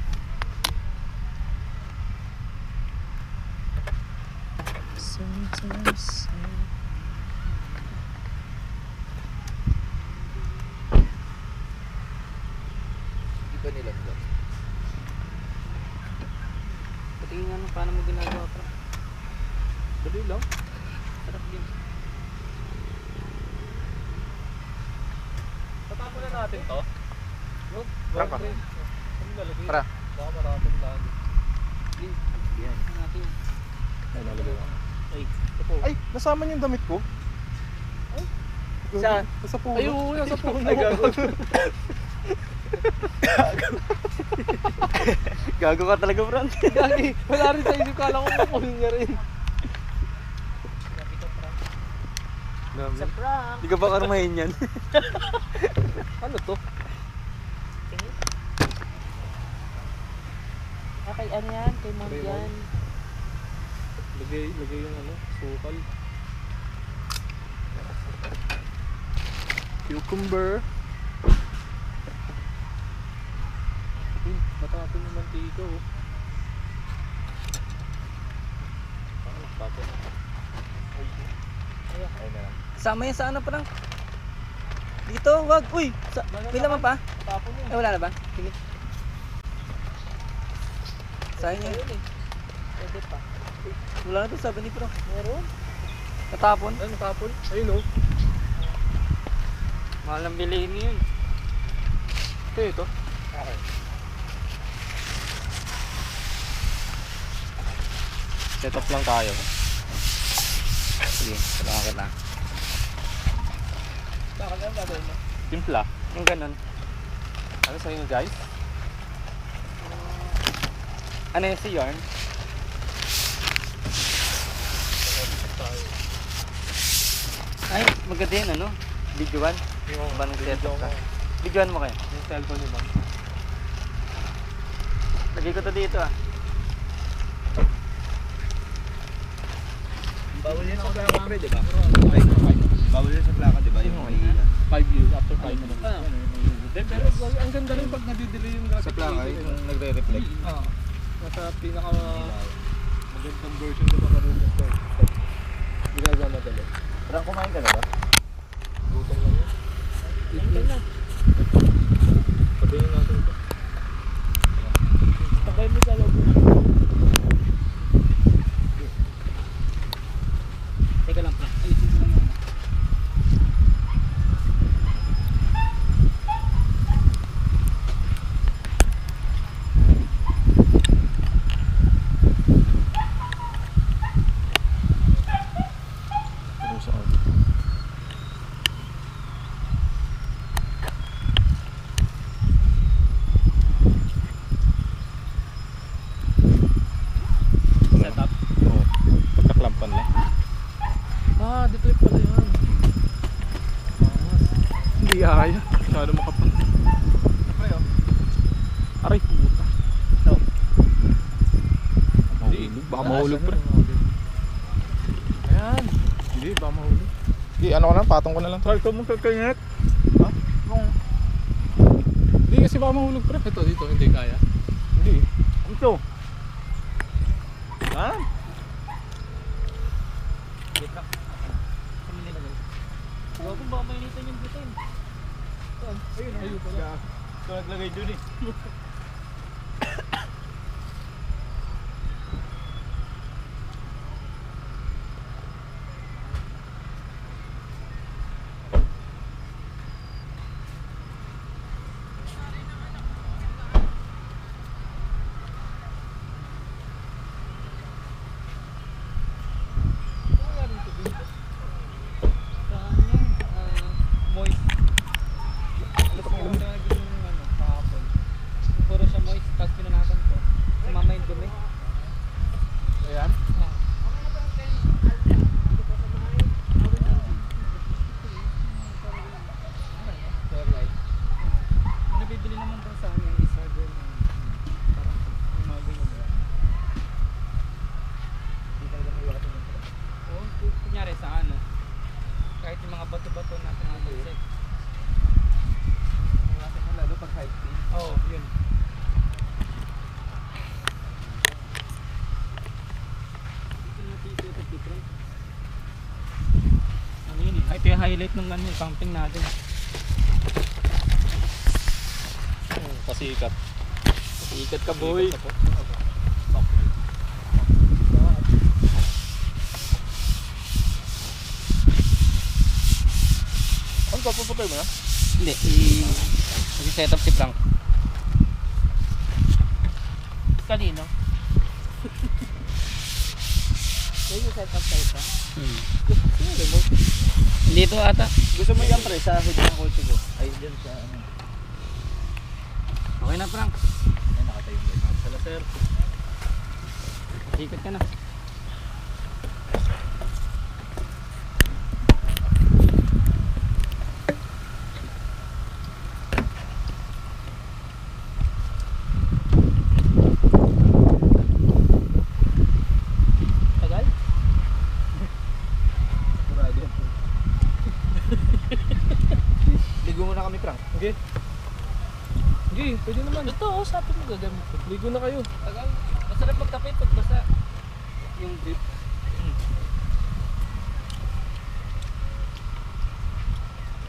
Di ba nila ba? Patingin nga paano mo ginagawa pa. Dali lang. Sarap din. natin to? Tara pa. Tara. Baka maraming lagi. Yan. Ay, nalagay ko. Ay, Ay, nasama niyo yung damit ko. Saan? Sa puno. Ay, oo, nasa puno. Ay, gago. Gago ka talaga, Frank. Gagi, wala rin sa isip. Kala ko kukunin niya rin. Sa prank. Di ka ba karmahin yan? Ano to? Kay ano yan? Kay Mom Kay yan. Lagay yung ano, sukal. Cucumber. Matapin yung mantika oh. Tapos. Ay na lang. Sama yan sa ano, Frank? Dito, wag. Uy! May laman pa? Tapon yun. Eh, wala na ba? Sige. Sayang yan. Pwede pa. Wala na to, sabi ni Pro. Meron? Natapon? Ano, tapon? Ayun oh. Mahal ang bilihin yun. Ito. Okay. Set up lang tayo. Sige, kailangan ka na. Bakit ang gagawin mo? Timpla. Yung ganun. Ano sa inyo guys? Ano yung si Yarn? Ay, maganda yun, ano? Videoan? Yung Ba nang setup ka? mo. Videoan mo kayo? Yung cellphone ni Ma'am. Lagay ko to dito ah. bawal yan sa plaka pre, di ba? Bawal yan sa plaka, di ba? Yung may 5 years, after 5 minutes. Pero ang ganda rin pag nadidelay yung graphic. Sa plaka, yung nagre-reflect. Oo. Nasa pinaka magandang version na makaroon ng ito. Ginagawa madali. Parang kumain ka na ba? Gutom lang yun. Gutom na. Sabihin natin ito. Takay mo sa loob. Teka lang pa. Ayusin mo lang yan. Setup. Oo. Pagkaklampan lang. Ah, dito yung pala yan. Hindi kaya. Masyado makapal. Aray puta. No. Mahulog. Baka mahulog pre. Ayan. Hindi, baka mahulog. Hindi, ano ko na, patong ko na lang. Try ko mong kakanyat. Ha? Hindi kasi baka mahulog pre. Ito, dito, hindi kaya. Hindi. Ito. Ha? Huwag kung baka mainitan yung butin. Ayun pala. Ito naglagay dun eh. Moist. Ano pa yung ano, kahapon. Puro siya moist, tapos pinanasan ko. Sumama yung dumi. Ayan. Fairlight. Yung nabibili naman daw sa amin is harder na parang yung mga ganyan ba? Hindi talaga may iwasan yung truck. Oo, kunyari sa ano, kahit yung mga bato-bato na pinapalsik. Iwasan mo lalo pag high speed. Oo, yun. Ano yun eh? Ay, ito yung highlight ng ano, camping natin. Pasikat. Ikat ka boy. Ano pa, papatay mo na? Hindi, i-set up si Frank. Kanino? Yung set up tayo pa? Sino remote? Dito ata. Gusto mo yan pre sa hood ng kotse ko? Ay, dyan sa ano. Okay na Frank. Ay, nakatayo mo lang. Sala sir. Ikot ka na. Tagal? Sigurado yan. Ligo muna kami Frank. Okay. Sige, pwede naman. Ito, sabi mo gagamit ko. Ligo na kayo. Tagal. Masarap magkapit pag basa. Yung dip.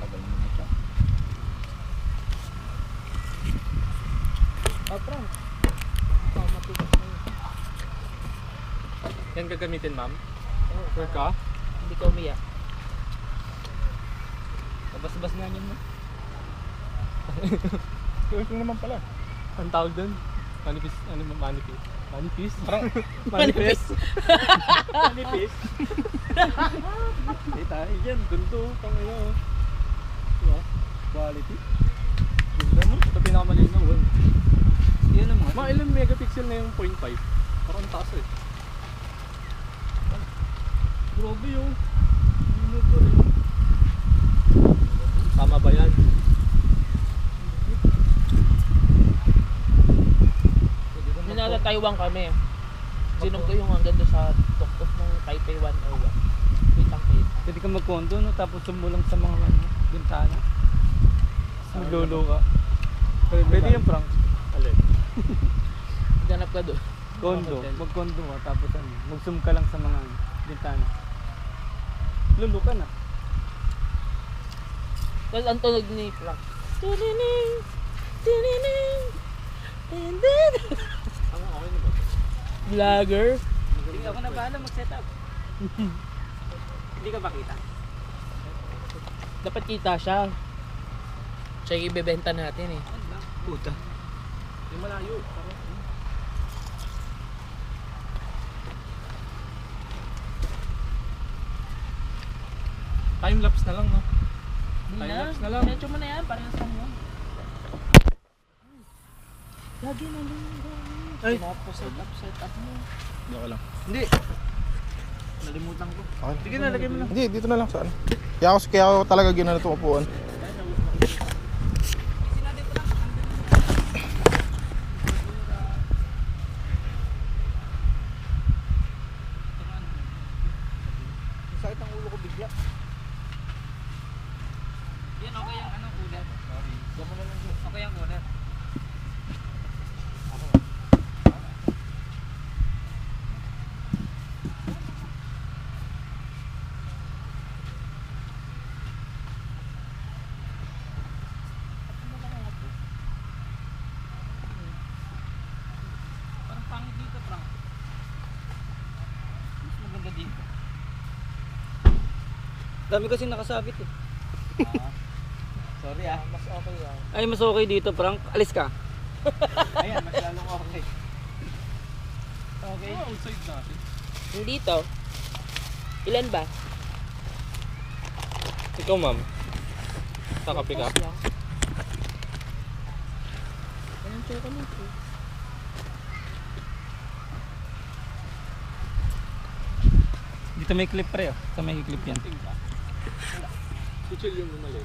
Tagal mo na siya. Frank. Matigas na yun. Yan gagamitin, ma'am? Sure ka? Hindi ka umiyak. Kabas-bas nga yan mo. Tuwing ko naman pala. Ang tawag doon? Manifest. Ano mo? Manifest? Manifest? Parang Manifest? Manifest? Hindi tayo dyan. Doon to. Pangino. Diba? Quality. Ganda mo. Ito pinakamaliit na 1. Yun ang mga. Mga ilang megapixel na yung 0.5. Parang taas eh. Grabe yung. Ano to rin? Tama ba yan? Taiwan kami. Sinog ko yung hanggang doon sa tuktok ng Taipei 101. Kitang-kita. Pwede ka magkondo no, tapos sumulang sa mga ano, bintana. Maglolo ka. Pwede yung Frank. Alin? Ganap ka doon. Kondo. Magkondo ka tapos ano, mag-zoom ka lang sa mga ano, bintana. Lolo ka na. Tapos ang tunog ni Frank. Tinining! Tinining! And then... Ano, okay na ba? Vlogger. Hindi ako na bahala mag-set up. Hindi ka ba kita? Dapat kita siya. Siya yung ibebenta natin eh. Puta. Hindi malayo. Time-lapse na lang, no? Time-lapse na lang. Medyo mo na yan. Parang sa mo. Lagi na lang. Ay. Set up mo. Hindi ako lang. Hindi. Nalimutan ko. Okay. Sige na, lagay mo na. Hindi, dito na lang sa ano. Kaya ako talaga ginano itong upuan. Sakit ang ulo ko bigla. Yan, okay yung ano, cooler. Sorry. Diyan mo na lang dyan. Okay yung cooler. Parang pangit dito, Frank. Mas maganda dito. Dami kasi nakasabit eh. Sorry ah. Mas okay yan. Ay, mas okay dito, Frank. Alis ka. Ayan, mas lalong okay. Okay. Outside natin. Hindi to. Ilan ba? Ikaw, ma'am. Kakapi ka. Anong choco nito? Dito may clip pre, oh. Sa may clip yan. Kuchil yung mali.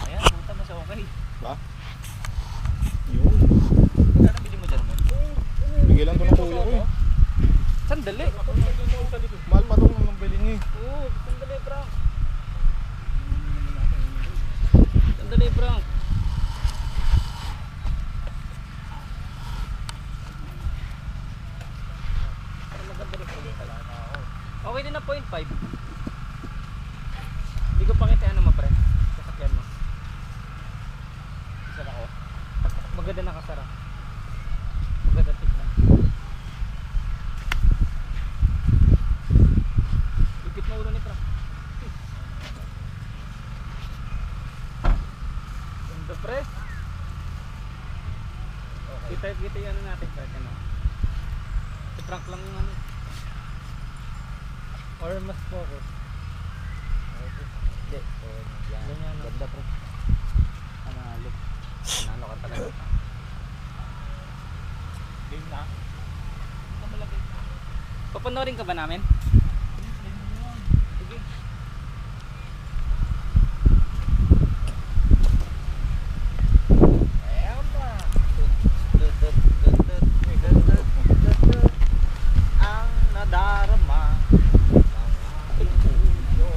Ayan, puta mas okay. Ba? Yun. Magkano bili mo dyan mo? Bigay lang ito ng kuya ko eh. Sandali. Mahal pa itong nang bili niya eh. Oo, sandali, Frank. Sandali, Frank. Okay din na 0.5. Hindi ko pakita ano mo, pre. Sasakyan mo. Isa ako. Maganda nakasara. Maganda tignan. Kahit dito yung ano natin, kahit ano. I-prank lang yung ano. Or mas focus. Hindi. So, yan. Ganyan, no? Ganda pre. Panalo. Panalo ka talaga. Game na. Papanoorin ka ba namin? Sige. Ang nadarama ng aking puso.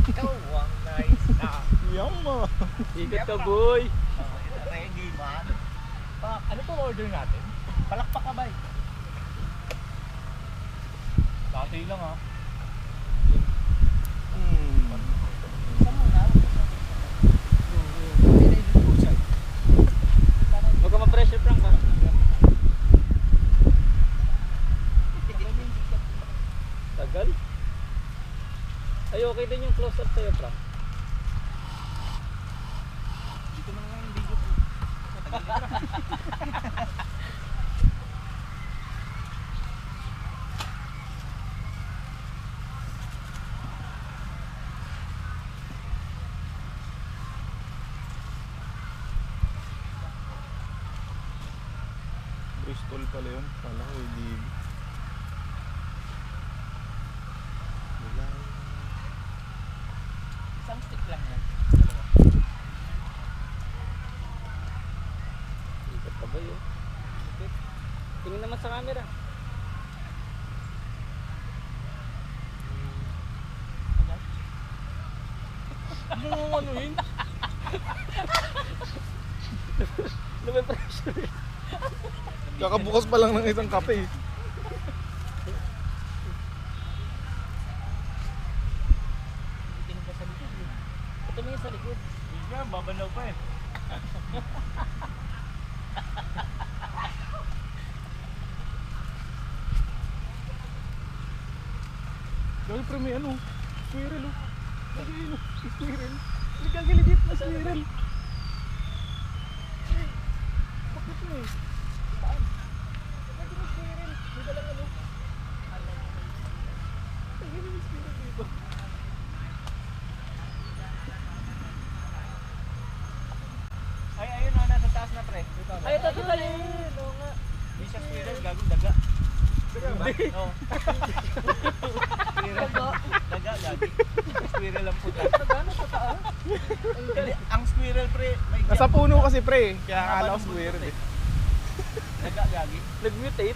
Ikaw ang nice na. Yama! Ikot ka, boy! Ready man. Ano pong order natin? Palakpak ka ba? Dati lang ha. Saan mo na? Huwag ka ma-pressure prank ba? Tagal? Ay, okay din yung close-up sa'yo, prank. Dito na nga yung video ko. Bristol pala yun. Kala ko hindi. Isang stick lang yan. Ikot ka ba yun? Ikot. Tingin naman sa camera. Ano yung ano yun? Ano ba yung pressure? Kakabukas pa lang ng isang kape. Tingin ka sa likod eh. Tumingin sa likod. Hindi ka, babalaw pa eh. Dahil pre may ano, squirrel oh. Lagi yun oh, squirrel. Nagkagaligit na squirrel. Bakit mo eh? Saan? Lagi na squirrel. May dalang ano. Lagi na squirrel dito. Ay, ayun na, nasa taas na pre. Ay, ito tayo. Oo nga. Hindi siya squirrel, gagong daga. Hindi. Oo. Squirrel. Daga, gagi. Squirrel ang puta. Gano'n sa taas? Hindi, ang squirrel pre, may Nasa gap. puno kasi pre, kaya akala ko squirrel eh. Daga, gagi. Nag-mutate.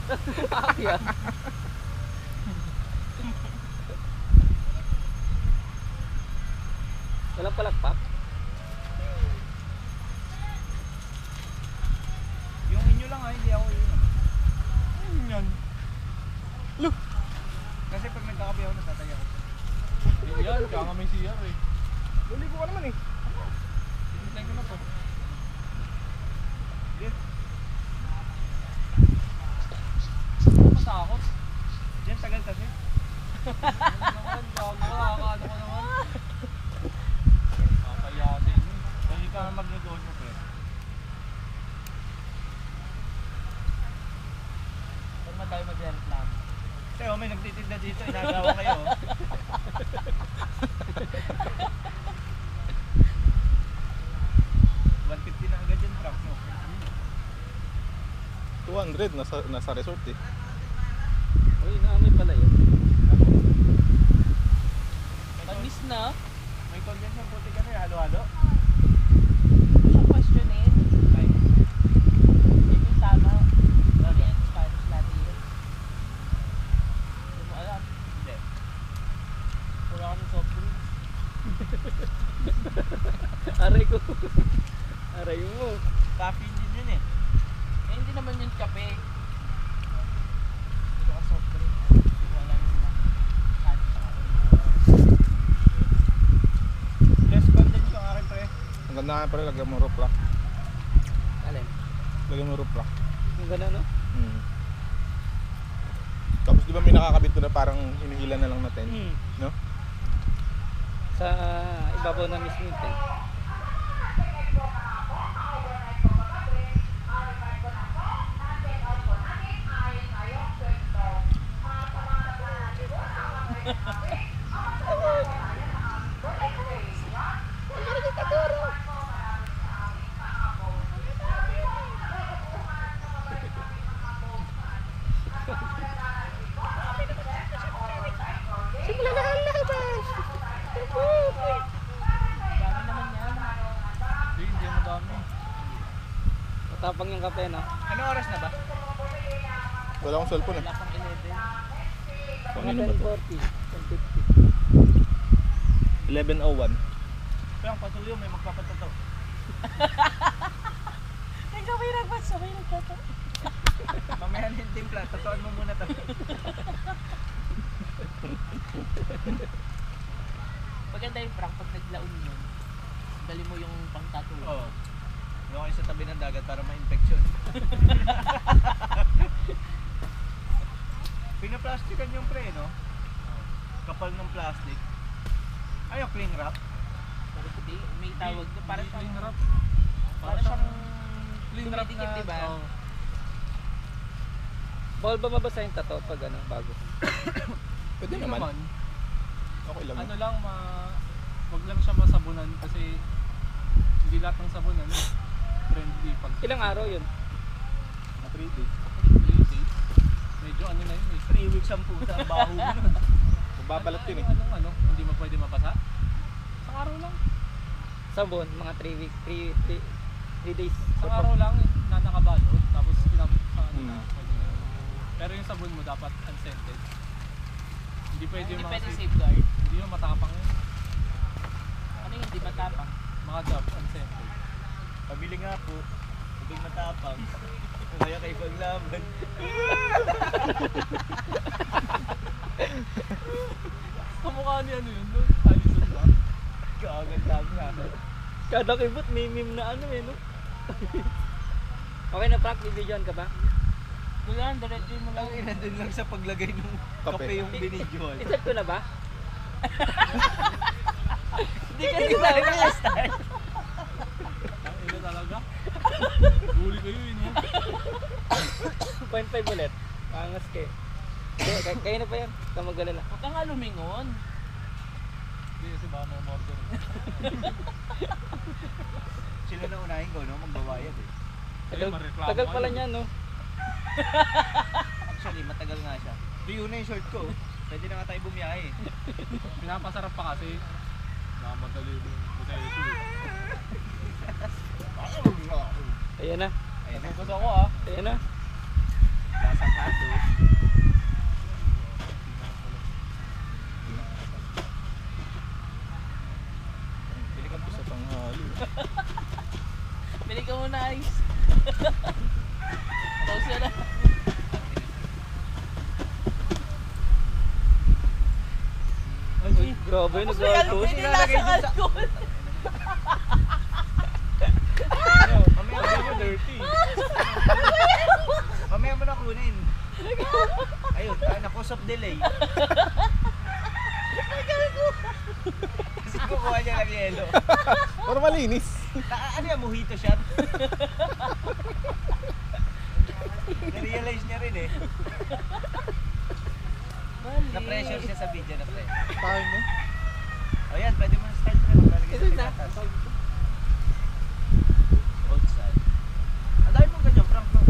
Akya. Walang palakpak? Yung inyo lang ha, hindi ako yun. Ano yan? Look! Kasi pag nagkakape ako, natataya ako. Yan, kaya nga may CR eh. Luligo ka naman eh. Tinitay ko na to. Matakot. Diyan, tagal kasi. Ano naman, gago ka, ano ko naman. Kakayasin yun. Hindi ka magnegosyo pre. Huwag man tayo mag-reklamo. Teo, may nagtitinda dito, inagawa kayo. oh. $150 na agad yung truck mo. 200 nasa resort eh. Uy, naamoy pala yun. Tamis na. May condensed yung puti kasi, halo-halo. Isang question eh. Hindi ko tama. Korean Spanish latte yun. Hindi mo alam. Hindi. Wala kami soft drinks. Aray ko. Aray mo. Coffee din yun eh. Eh, hindi naman yun kape. Ito ka soft drink. Hindi ko alam yun lang. Kahit sa kape. Less condensed yung akin pre. Ang ganda nga pala, lagyan mo rope rack. Alin? Lagyan mo rope rack. Yung gano'n no? Tapos di ba may nakakabit ko na parang hinihila na lang natin, no? Sa ibabaw na mismo yung tent. Simula na ang labas! Dami naman yan. Hindi madami. Matapang yung kape, no? Ano oras na ba? Wala akong cellphone eh. Wala pang 11. Mga 10:40, 10:50. 11:01. Pero ang patuloy may magpapatato. Sabay nagtato. Mamaya na yung timpla, tatuan mo muna to. Maganda yung prank pag naglaon yun. Dali mo yung pang-tattoo. Oo. Doon kayo sa tabi ng dagat para ma-infection. Pinaplastikan yung pre, no? Kapal ng plastic. Ay, yung cling wrap. Pero hindi, may tawag doon. Para siyang Cling wrap. Para siyang Cling wrap dumidikit, na, diba? oo. Bawal ba mabasa yung tattoo pag ano, bago? Pwede Hindi naman. Okay lang. Ano lang, wag lang siya masabunan kasi hindi lahat ng sabunan friendly pag Ilang araw yun? 3 days. 3 days. Medyo ano na yun eh. 3 weeks ang puta, ang baho mo nun. Magbabalat yun eh. Ano, hindi mo pwede mapasa? Isang araw lang. Sabon, mga 3 weeks, 3 days. Isang araw lang na nakabalot tapos sa ano na. Hmm. Pwede na. Pero yung sabon mo dapat unscented. Hindi pwede yung Hindi mga pwede safeguard. Hindi yung matapang yun. Ano yung hindi matapang? Mga dab unscented. Pabili nga po, tubig matapang. Kaya kayo paglaban. Kamukha ni ano yun, no? Alison ba? Kaganda nga. Kada kibot may meme na ano eh, no? Okay na prank, bibidyoan ka ba? Wala, diretso mo lang. Ang ina dun lang sa paglagay ng kape yung binidyoan. Isat ko na ba? Hindi ka rin na-start. Ang ina talaga. Huli kayo yun, no? 0.5 ulit. Angas kayo. Kaya na pa yan. Kamagalala. Huwag kang lumingon. Hindi kasi baka ma-order. Sila na unahin ko, no? Magbabayad eh. Tagal pala niya, no? Actually, matagal nga siya. View na yung short ko. Pwede na nga tayo bumiyahe. Pinapasarap pa kasi. Nakamadali yung butay ito eh. Ayan na. Ayun na. Gusto ko ah. Ayan na. Lasang hato. Pili ka po sa tanghali. Bili ka muna, Ice. Pause na. Uy, grabe, nag-alcohol. Nilalagay dun sa... Mamaya mo dirty. Mamaya mo na kunin. Ayun, tayo na cause of delay. Kasi kukuha niya ng yelo. Para malinis. Ano yung mojito shot? Na-realize niya rin eh. Na-pressure siya sa video na pre. Tayo mo. O yan, pwede mo na start na maglalagay Ito na. patatas. Old style. Ang dami mong ganyan, Frank, no?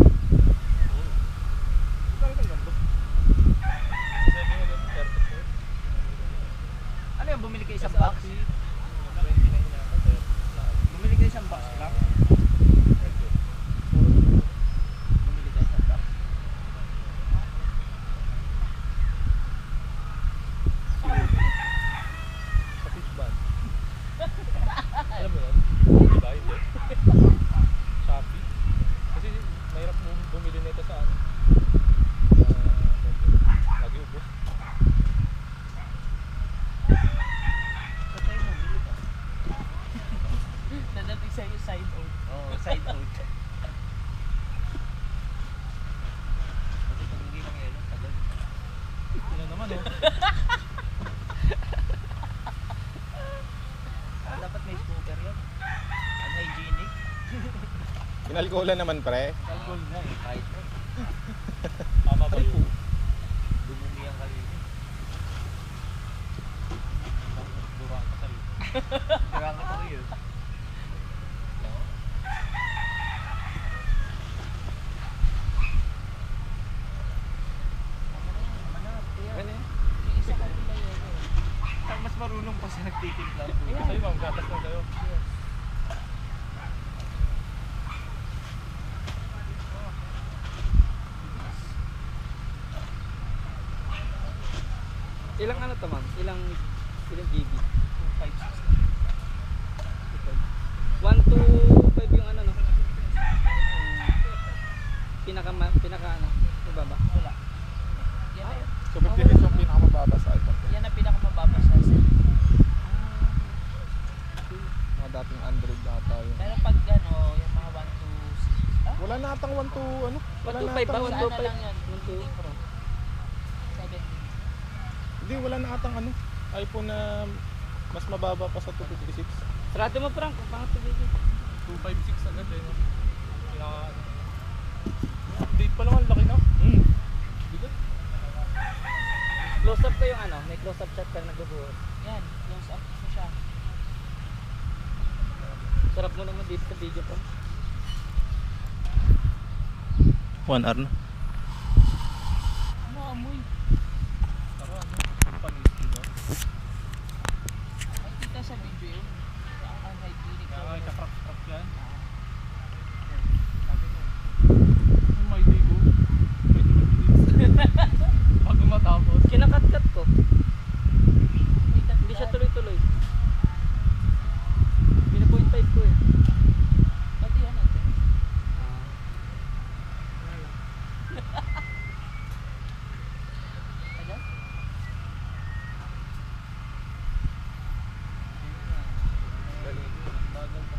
Ano yan, bumili ka isang box? Bumili ka isang box, Frank? Bumili ka isang box? Sa fish band. Alam mo yun? Diba? Hindi. Shopee. Kasi mahirap mo bumili nito sa ano. Lagi ubos. Sa tayo mo, bili ka. Nadating sa'yo side out. Oo, side out. Kasi pag hindi kang yelo, tagal. Sila naman oh. Dapat may scooter yun. Unhygienic. Pinalikolan naman pre. Alcohol na eh. Kahit na. Tama ba yun? Dumumi ang kalili. Duraan ka sa'yo. Kaya ka to yun. Ano yun? Yung isa ka pila yun. siya nagtitimpla. Sa'yo ma'am, gatas lang sa'yo. Ilang ano to ma'am? Ilang GB? 1 to 5 yung ano no? Pinaka ano? Mababa? Wala. Yan na yun. So 56 yung pinakamababa sa iPhone. Yan ang pinakamababa sa set. Mga dating Android ata yun. Pero pag ano, yung mga 1 to 6. Wala na atang 1 to ano? 1 Wala to na 5 ba? atang 1 Sa to ano 5? lang yan? 1 to Pro. 7. Hindi, wala na atang ano. iPhone na mas mababa pa sa 256. Sarado mo Frank, kung pangat to GB. 256 agad eh. No? Pinaka ano. Date pa lang ang laki na. Close up ko yung ano, may close up chat ka nagbubuhat. Yan, close up mo siya. Sarap mo naman dito sa video pa. 1 hour na. Ano amoy? Tara ano? Panis diba? Ay, kita sa video yun. Ang hygienic. Kaya nga ikakrap-krap yan. Sabi ko. Ang may day ko. 21 minutes. Bago matapos. Kinakat-kat ko. May Hindi siya tuloy-tuloy. Pina-0.5 ko eh. Pati ano? Tagal? Bagal pa.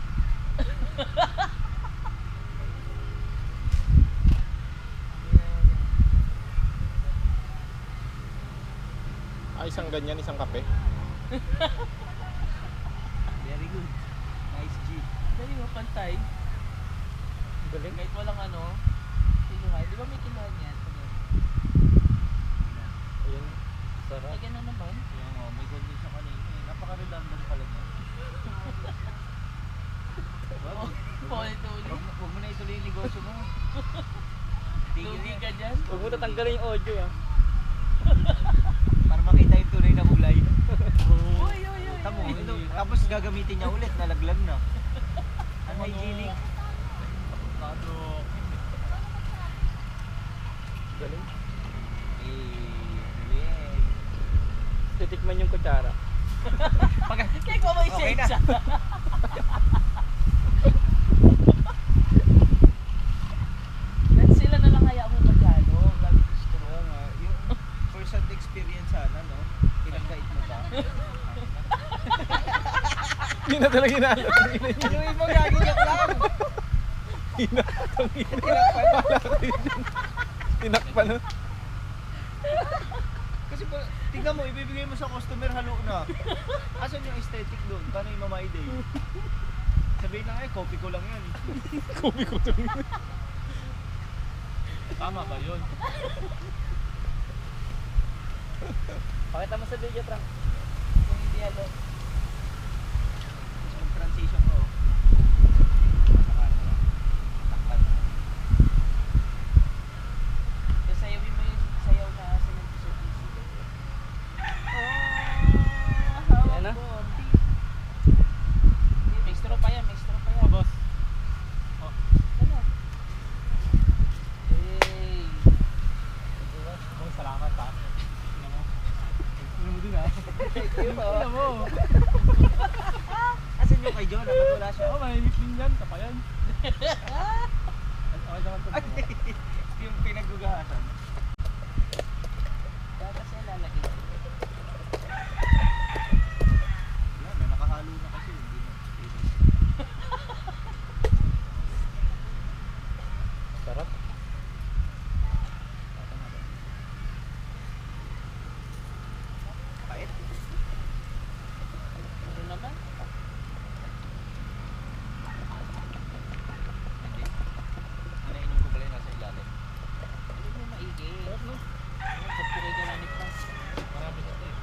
Isang ganyan, isang kape. Very good. Nice G. Dali mo pantay. Galing. Kahit walang ano, kiluhan. Di ba may kiluhan yan? Ayun. Sarap. Ay, gano'n naman. Yung may gold siya kanina. Napaka-redundant pala niya. Paulit-ulit. Huwag mo na ituloy yung negosyo mo. Lugi ka dyan. Huwag mo tatanggalin yung audio ah. Para makita yung tunay na kulay. Uy, uy, uy. Tamo, uy. tapos gagamitin niya ulit, nalaglag na. Unhygienic. Galing. Eh, Titikman yung kutsara. Kaya ko may Okay na. sensa. At sila na lang kaya mo mag-ano, gamit yung straw. yung first hand experience sana, no? Pinagkait mo ba? Hindi na talaga inaalat. Inuwi mo, gagi joke lang! Tinakpan na. Kasi tingnan mo, ibibigay mo sa customer, halo na. Asan yung aesthetic doon? Paano yung mamay day? Sabihin na nga, copy ko lang yan. Kubi ko ito. Tama ba yun? Pakita mo sa video Frank. Kung hindi ano, Mag-transition ko. sasayawin mo yung sayaw na sa nag-PC. Yan na? May straw pa yan, may straw pa yan. Boss. Ano? Hey! Salamat ha. Ano mo din ha? Ano mo? Asan yung kay John? Dapat wala siya. Oo, mahimik din yan. Tapayan. Okay naman ito. Yung pinaggugahasan. Dapat siya lalagay. Yan, may nakahalo na kasi. Hindi na. Sarap. Pait. Ano naman? Hindi. Ano inom ko pala yung nasa ilalim? Hindi mo maigi. Pagpuray ka na ni Frank. Marami na ito eh.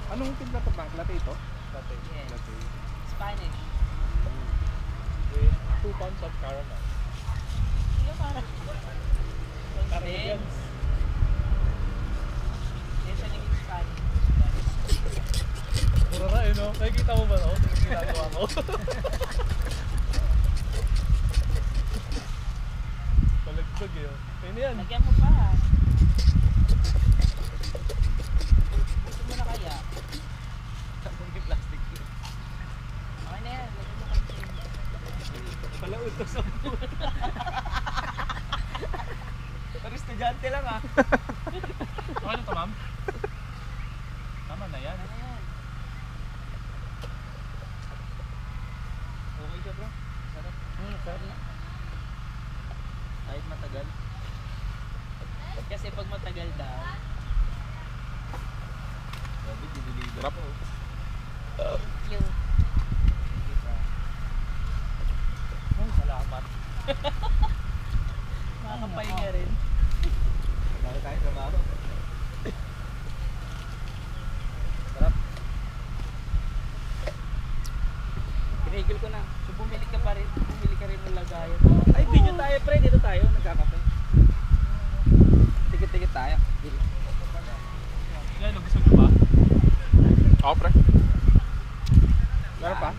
Anong timpla to Frank? Latte ito? Latte. Yes. Latte. Spanish. With 2 pounds of caramel. Yung parang Caramel. Yes, siya naging Spanish. Nakikita mo ba ako? Yung ginagawa ko? Palagdag eh. Kaya na yan. Lagyan mo pa. Gusto mo na kaya? Tapos yung plastic yun. Okay na yan. Lagyan mo pa. Pala utos ang Pero estudyante lang ah. Okay na to, ma'am? Tama na yan. Ano yan? Okay ka, bro? Sarap. Sarap na. Kahit matagal. Kasi pag matagal daw, Grabe, diniliver Sarap. ko. yung Ay, salamat. makakapahinga rin. Bakit tayo sa mama? Pinigil ko na. So bumili ka pa rin. Bumili ka rin ng lagayan. Ay, video tayo pre. Dito tayo. Nagkakape. Tikit-tikit tayo. Yan, gusto mo ba? Ako pre. Meron pa?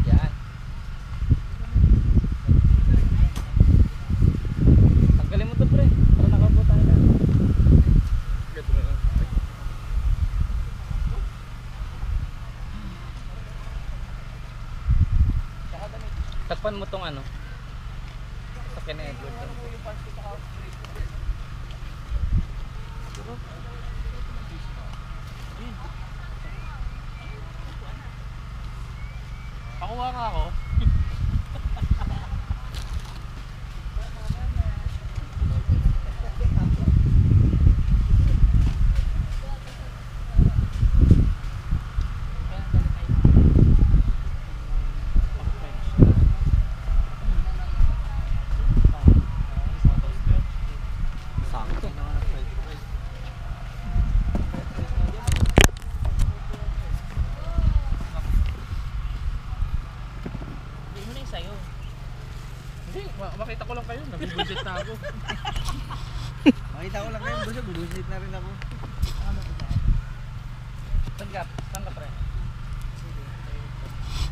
Yan. Tanggalin mo to pre. Para nakaupo tayo na. Ganito na lang. Ay. Takpan mo tong ano. Sa kina Edward. Pakuha nga ako. Sakto. Hindi mo na yung sayo. Hindi, makita ko lang kayo. Nabibudget na ako. Makita ko lang kayo, boss, bubusit na rin ako. Tanggap. Tanggap rin.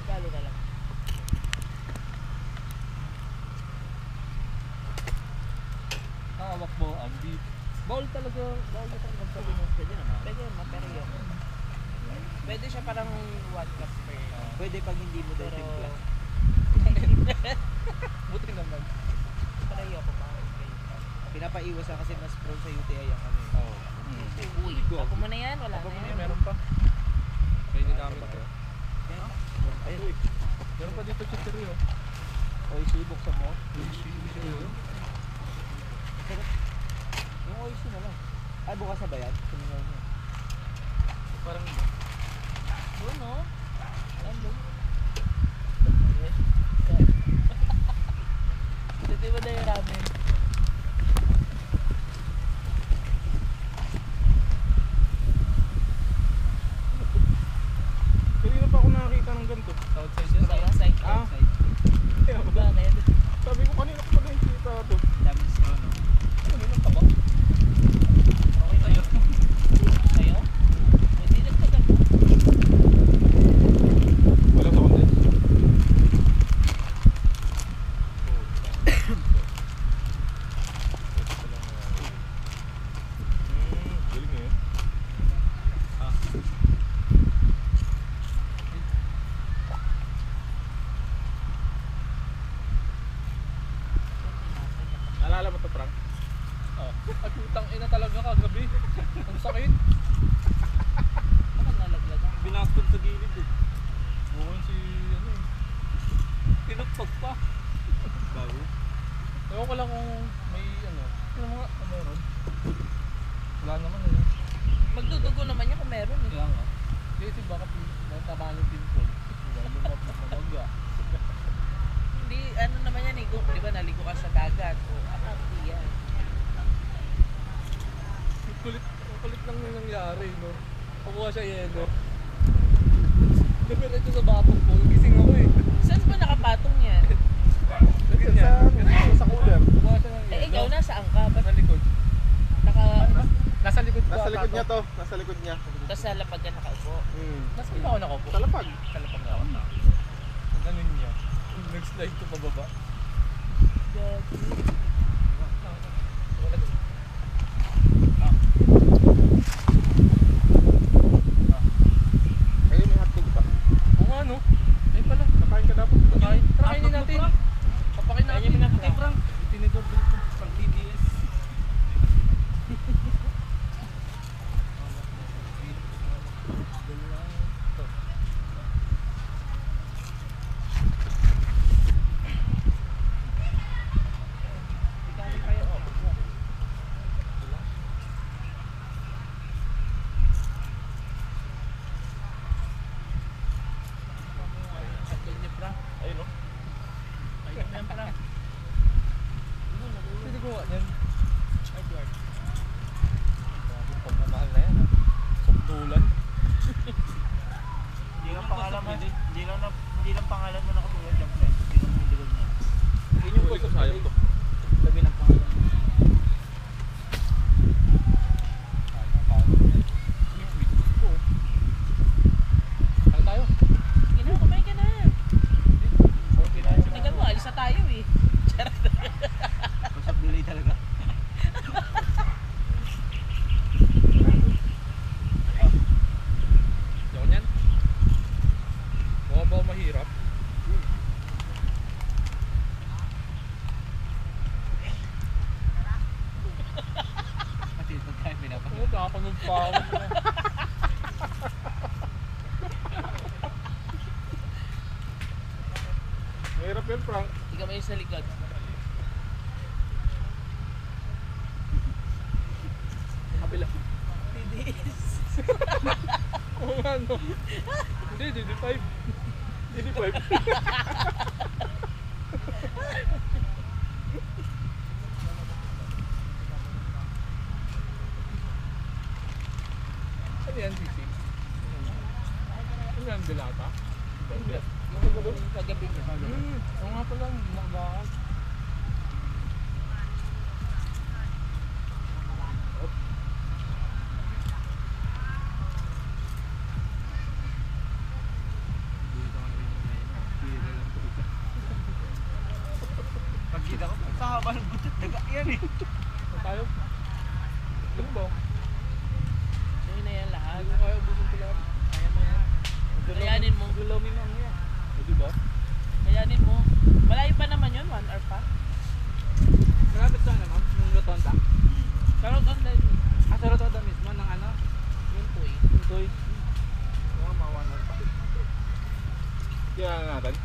Gali na lang. Hawak mo ang beef. Bowl talaga. Bowl na talaga. Pwede naman. Pwede naman. Pero yun. Pwede siya parang 1 cup per. Pwede pag hindi mo daw Pero... timpla. Buti naman. Pero ayoko pa. Pinapaiwas ka kasi mas prone sa UTI ang ano eh. Oo. Uy. Ako mo na yan. Wala Ako na mo yan. meron pa. May dinamit ko. Ayun. Uy, meron pa dito chichiryo. Oishi, buksan mo. Yung oishi na lang. Ay, bukas na ba yan? Sumunod mo. Parang Doon no? Nandun. Ito ba na yung ramen? Kanina pa ako nakakita ng ganito. outside yan. Sa side. Ah. Ba na yan? Sabi ko kanina ko pa nakikita to. Dami sa ano. Ano yun ang taba? Okay tayo. Sa'yo? Hindi nagtagal mo. Wala sa condense. Galing eh. Naalala mo to, Frank? Oh. Ay, putang ina talaga kagabi. Ang sakit. Bakit nalaglagan? Binastod sa gilid eh. Bukan si ano eh. Tinutpag pa. Bago. Ewan ko lang kung may ano. Ano nga? Ano meron? Wala naman eh. Magdudugo naman niya kung meron eh. Kaya nga. Kasi baka tamaan yung pimple. Diba? Lumabag. Hindi, ano naman yan eh. Di ba naligo ka sa dagat? O, hindi yan. Kulit lang yung nangyari, no? Kukuha siya yelo. Diretso sa batong ko. Gising ako eh. Saan ba nakapatong yan? Sa cooler. Kumuha siya ng Eh, ikaw nasaan ka? Ba't Sa likod. naka... Nasa likod ko. Nasa likod niya to. Nasa likod niya. Tapos sa lapag ka nakaupo? Nasa likod ako nakaupo. Sa lapag. Sa lapag ako. Ang ganun niya. Nag-slide ko pababa. Ayun, may hotdog pa. Oo nga no. Ay pala. Nakain ka dapat. Kain. Kainin natin. Papakin natin. Kainin mo na, Puti Frank. Tinidor dito. Pang TDS. Ayun, no? Pwede ko nga yan. Edward. Grabe pagmamahal na yan ha. Sukdulan. Hindi lang pangalan mo, hindi lang pangalan mo nakatulad yung pre. Hindi lang mo dilog niya. Yun yung kusok sayang to. Labi ng pangalan. Ano tayo? Sige na, kumain ka na. Tingnan mo, alis na tayo eh. Kusap delay talaga. Yaw niyan. Baka ba mahirap? Pati pagkain pinapanood. Oo, nakapanood pa ako. Mahirap yan, Frank. Hindi ka may sa likod. Kabila. TDS. Oo nga no. Hindi, DD5. DD5. Ano yan, sisig? Ano yan, dilata? Hindi. Yung kagabi niya. Oo nga pala, nakabakal. Pagkita ko, sa haba ng butot, daga yan eh. Ano tayo? Ano ba? Sa'yo na yan lahat. Ano kaya busong pala? Kaya mo yan. Kayanin mo. Gulami mo ang yan. O diba? Kayanin mo. Malayo pa naman yun, 1 hour pa. Malapit saan naman? Yung rotonda? Pero ganda yun. Sa rotonda mismo ng ano? Yun po eh. Yung toy. Oo, mawanan pa. Kaya natin.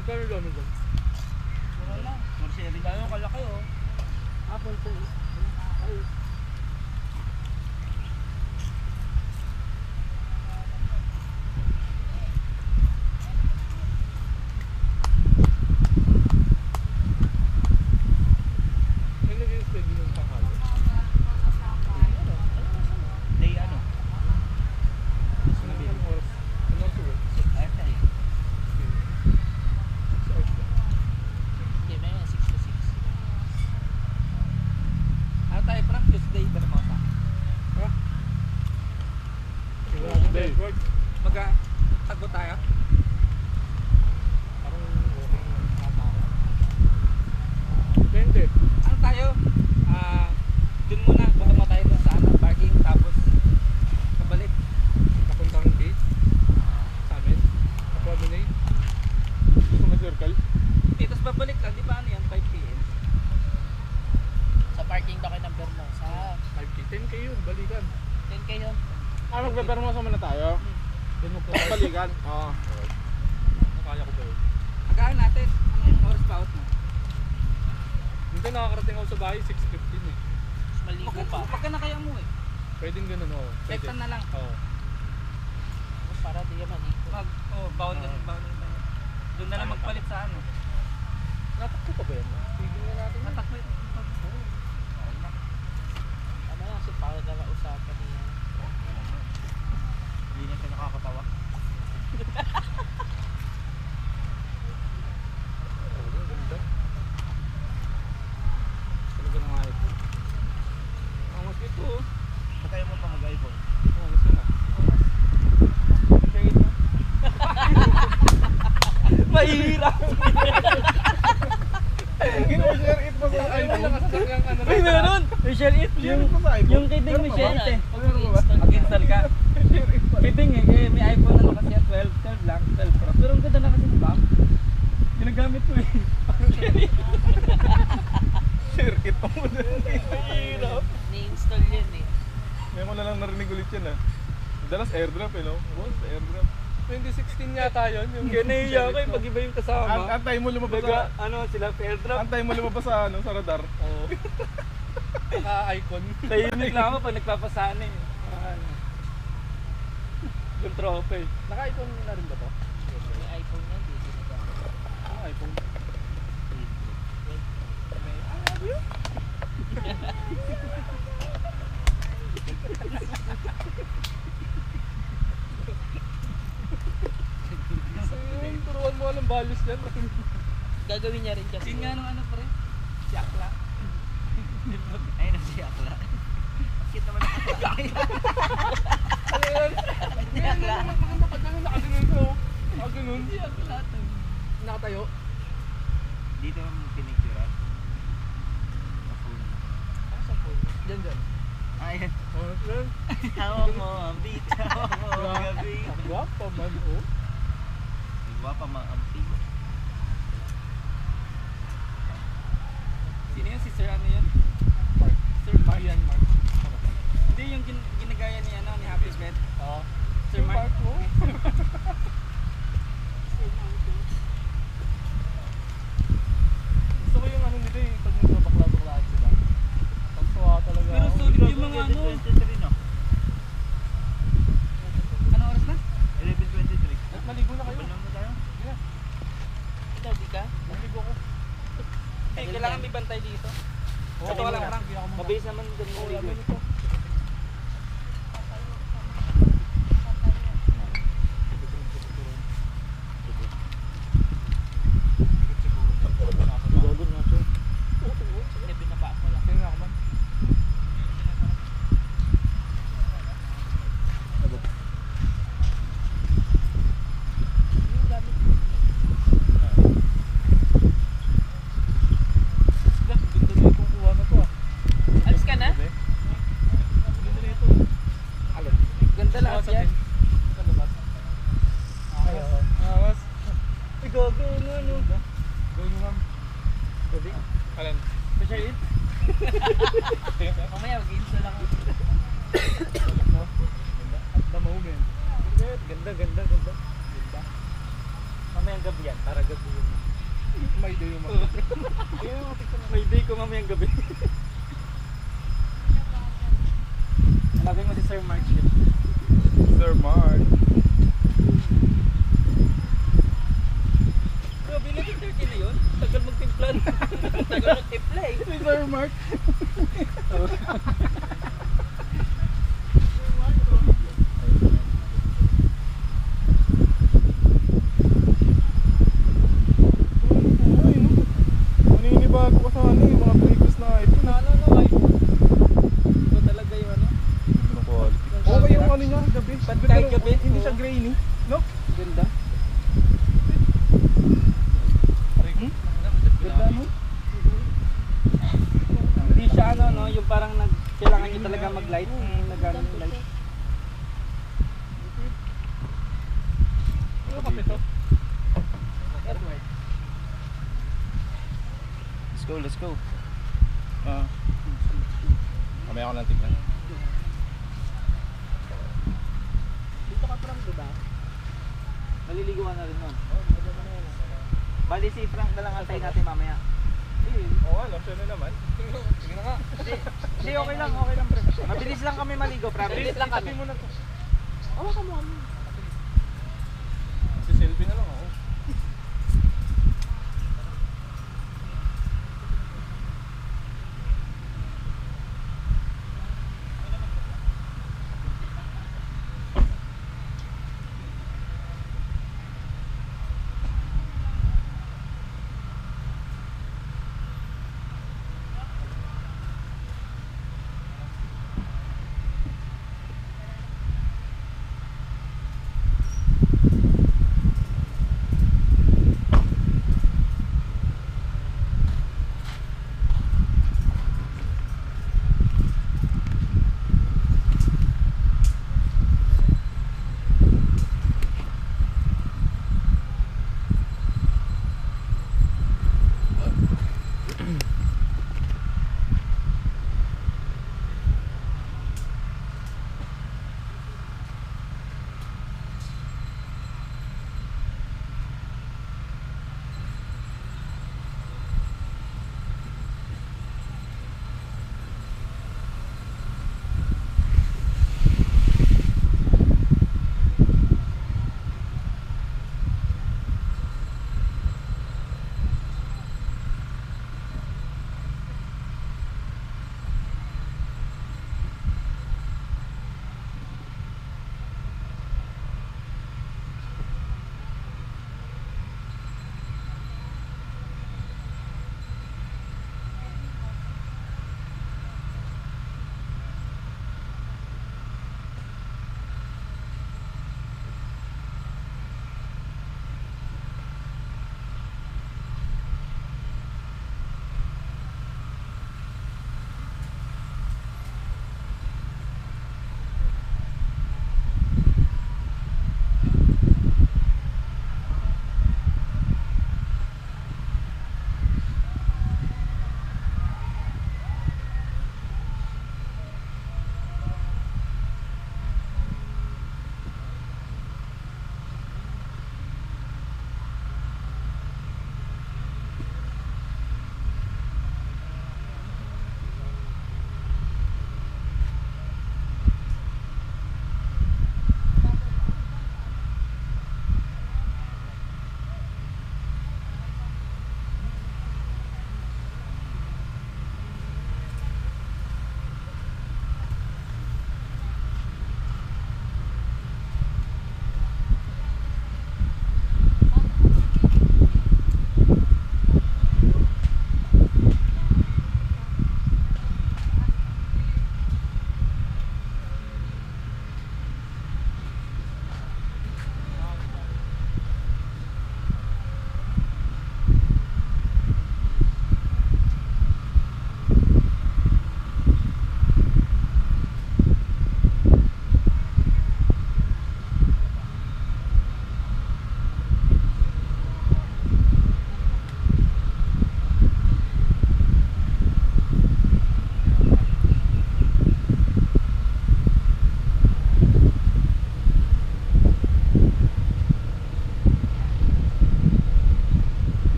Magkano namin doon? Wala lang. Morseri. Gano'ng kalaki oh. Apple po. Ay. Ano naging schedule ng tanghali? Day ano? Anong oras? Anong oras? Ay, tayo. Sa oras ba? Hindi, may 6 to 6. Ano tayo, Frank? Tuesday, Bermosa. Ha? Tuesday. Magka-tagbo tayo? Parang okay na ata ako. Depende. Ano tayo? Dun muna, baka mo tayo dun sa ano, parking, tapos kabalik. Napuntang gate sa amin. Na-promenade. Gusto mo circle? Tapos babalik lang, di ba ano yan, 5 p.m.? Sa parking ba kayo ng Bermosa? 5K, 10K yun, balikan. 10K yun. Magbebermosa muna tayo. Doon magkakali. Balikan. Oo. Nakaya ko ba yun? Agaan natin. Anong oras pa out mo? Minsan nakakarating ako sa bahay, 6:15 eh. Maligo pa. Pagka na kaya mo eh. Pwedeng ganun oo. Pwede. na lang. Oo. Para di ka maligo. Bawal na rin, bawal na rin. Doon na lang magpalit sa ano. Natakbo pa ba yan? Tigil na natin. Natakbo ito. Ano na, si Paolo na usapan niya. Michelle It, Share it mo sa iPhone. yung kidding Meron pa Michelle ba? It eh. Meron pa ba? Mag-install ka. Share it pala. Kidding eh, may iPhone ano kasi yan, 12 lang, 12 Pro. Pero ang ganda na kasi ng cam. Ginagamit ko eh. Share it mo muna. Mahirap. Ni-install yan eh. Ngayon ko na lang narinig ulit yan ah. Dalas airdrop eh no? Boss, airdrop. 2016 yata yun, yung kinahiya ko eh, pag iba yung kasama. Antay mo lumabas sa... Ano sila, airdrop. Antay mo lumabas sa ano, sa radar. Oo. Naka-icon. Tahimik lang ako pag nagpapasana eh. Ano. Yung tropa eh. Naka-icon na rin ba to? May iPhone yan, di ginagamit. Ano iPhone? Turuan mo ng balos yan. Gagawin niya rin kasi. Yun nga nung ano pre? Si Akla. Ayun na si Akla. Cute naman ang Akla. Ano yan? Si Akla. Nakaganon ko. Nakaganon. Si Akla to. Nakatayo. Dito mo pinicturean. Sa phone. Diyan dyan. Ayan. Oh, yan. Hawak mo ang beat. Hawak mo ang gabi. Ang gwapa man oh. Diba pa mga amping? Sino yan? Si Sir ano yan? Mark. Sir Mark. Yan, Mark. Hindi yung ginagaya ni ano ni Happy Smith. Oo. Sir Mark. Gusto ko yung ano nila eh, pag nagbabakla-baklaan sila. Pagsawa talaga. Pero solid yung mga ano. 23 no? Ano oras na? 11:23. At maligo na kayo. Iba naman tayo? Ikaw, di ka? Maligo ko. Eh, kailangan may bantay dito. Oo, Ito lang, muna. Frank. Mabilis naman dun Oo, maligo. laman ito. Hindi, binaba ko lang. Tingnan ako man. Ganda na yung kuha na to ah. Alis ka na? Ganda na ito. Alin? Ganda lahat yan. Sa labas. Awas. Gago, ano? Gawin mo ma'am. Gabi? Alin? Special it? Mamaya, mag-install ako. No? At the moment. Ganda, ganda, ganda. Ganda. Mamayang gabi yan, para gabi yun. May day yung mga. May day ko mamayang gabi. Hanapin mo si Sir Mark yun. Sir Mark. Grabe na 30 na yun. Tagal magtimplan. Tagal mag-timpla eh. Si Sir Mark. Ay, no? Maninibago ka sa ano yung mga previous na iPhone. Ano ay. Ito talaga yung ano. Ano quality? Okay yung ano niya, gabi. Kahit gabi? Hindi siya Oo. grainy. No? Ganda. Ganda no? Hindi siya ano no, yung parang kailangan niyo talaga mag-light. Nag-ano yung light. Ano kape to? Edward. Let's go, let's go. Mamaya ako lang tignan. Dito ka from, diba? Maliligo ka na rin nun. Bali si Frank na lang antayin natin mamaya. Oo, ano, siya na naman. Sige na nga. Hindi, okay lang pre. Mabilis lang kami maligo, promise. Mabilis lang kami. Muna to. Hawakan mo kami. Si selfie na lang ako.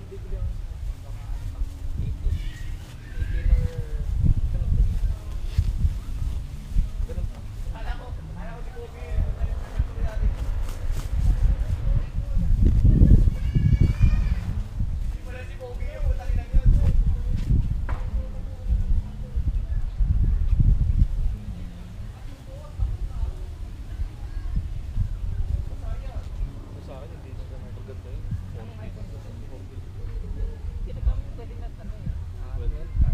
bibili ang baka ano pa, 18. 18 or ganun pa. Sa akin, hindi na ganun maganda yun. 40. Ginagamit ko pwede na ano eh.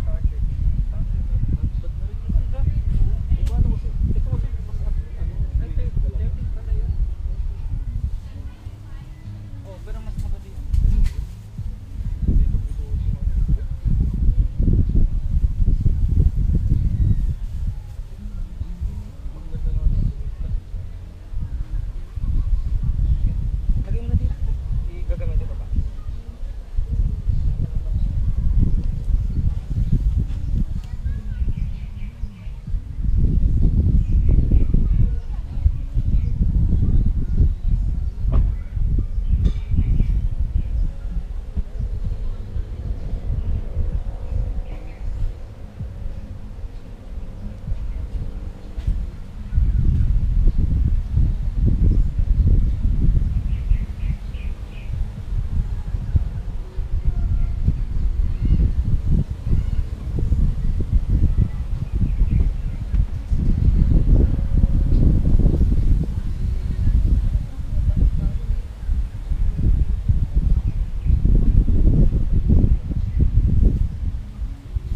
Torture. Ba't na rin yun? Ganda. Iba ano kasi. Ito kasi mas ano. Ay, 13 pala yun. Oh, pero mas maganda yun. Dito pinuti mo. Maganda naman ang sumita. Lagay mo na dito. Igagamitin ko pa.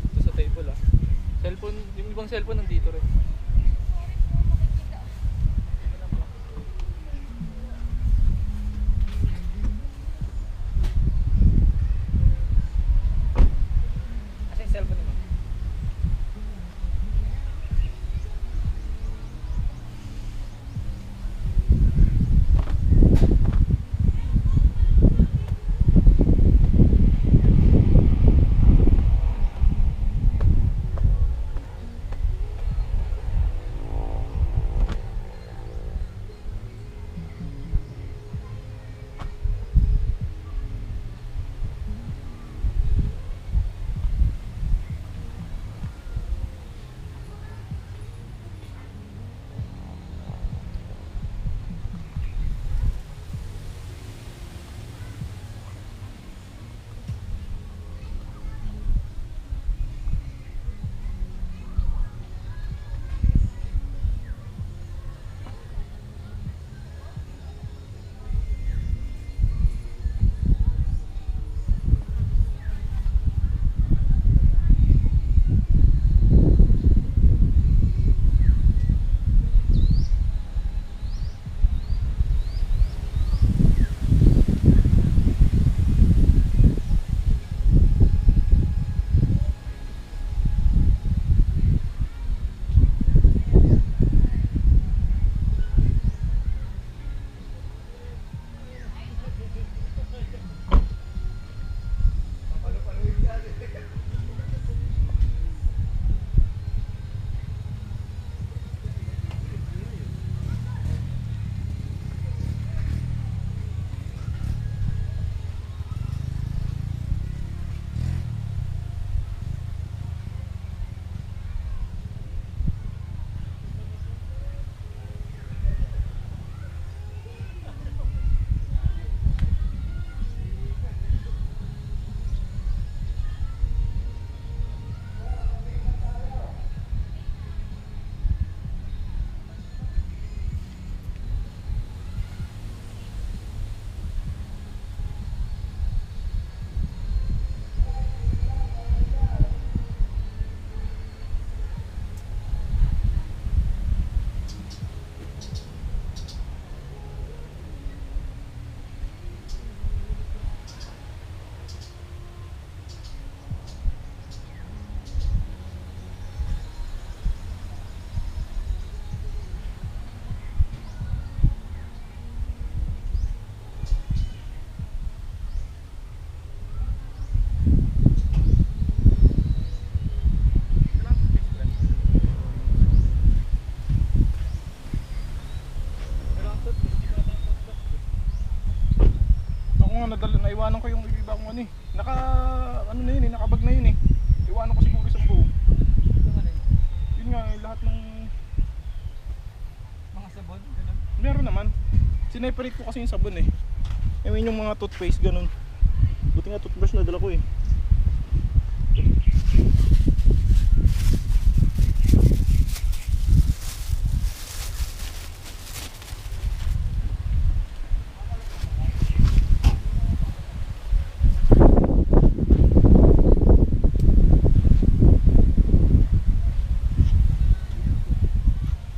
Ito sa table ah. Cellphone, yung ibang cellphone nandito rin. Asa yung cellphone mo? nga nadala, naiwanan ko yung iba kong ano eh. Ano na yun eh, nakabag na yun eh. Iwanan ko siguro sa buo. Yun nga eh, lahat ng Mga sabon, ganun. meron naman. Sineperate ko kasi yung sabon eh. I mean yung mga toothpaste ganun. Buti nga toothbrush na dala ko eh.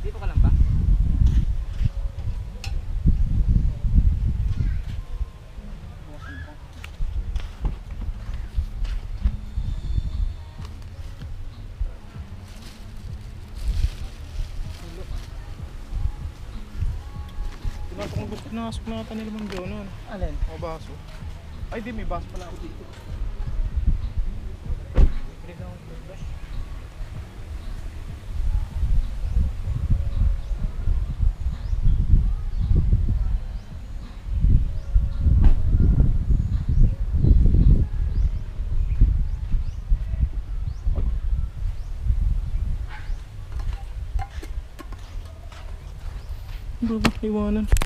Dito ka lang ba? Pinasok na ata nila Mang Jono. Alin? Mga baso. Ay di, may baso pala ako dito. Bro, iwanan.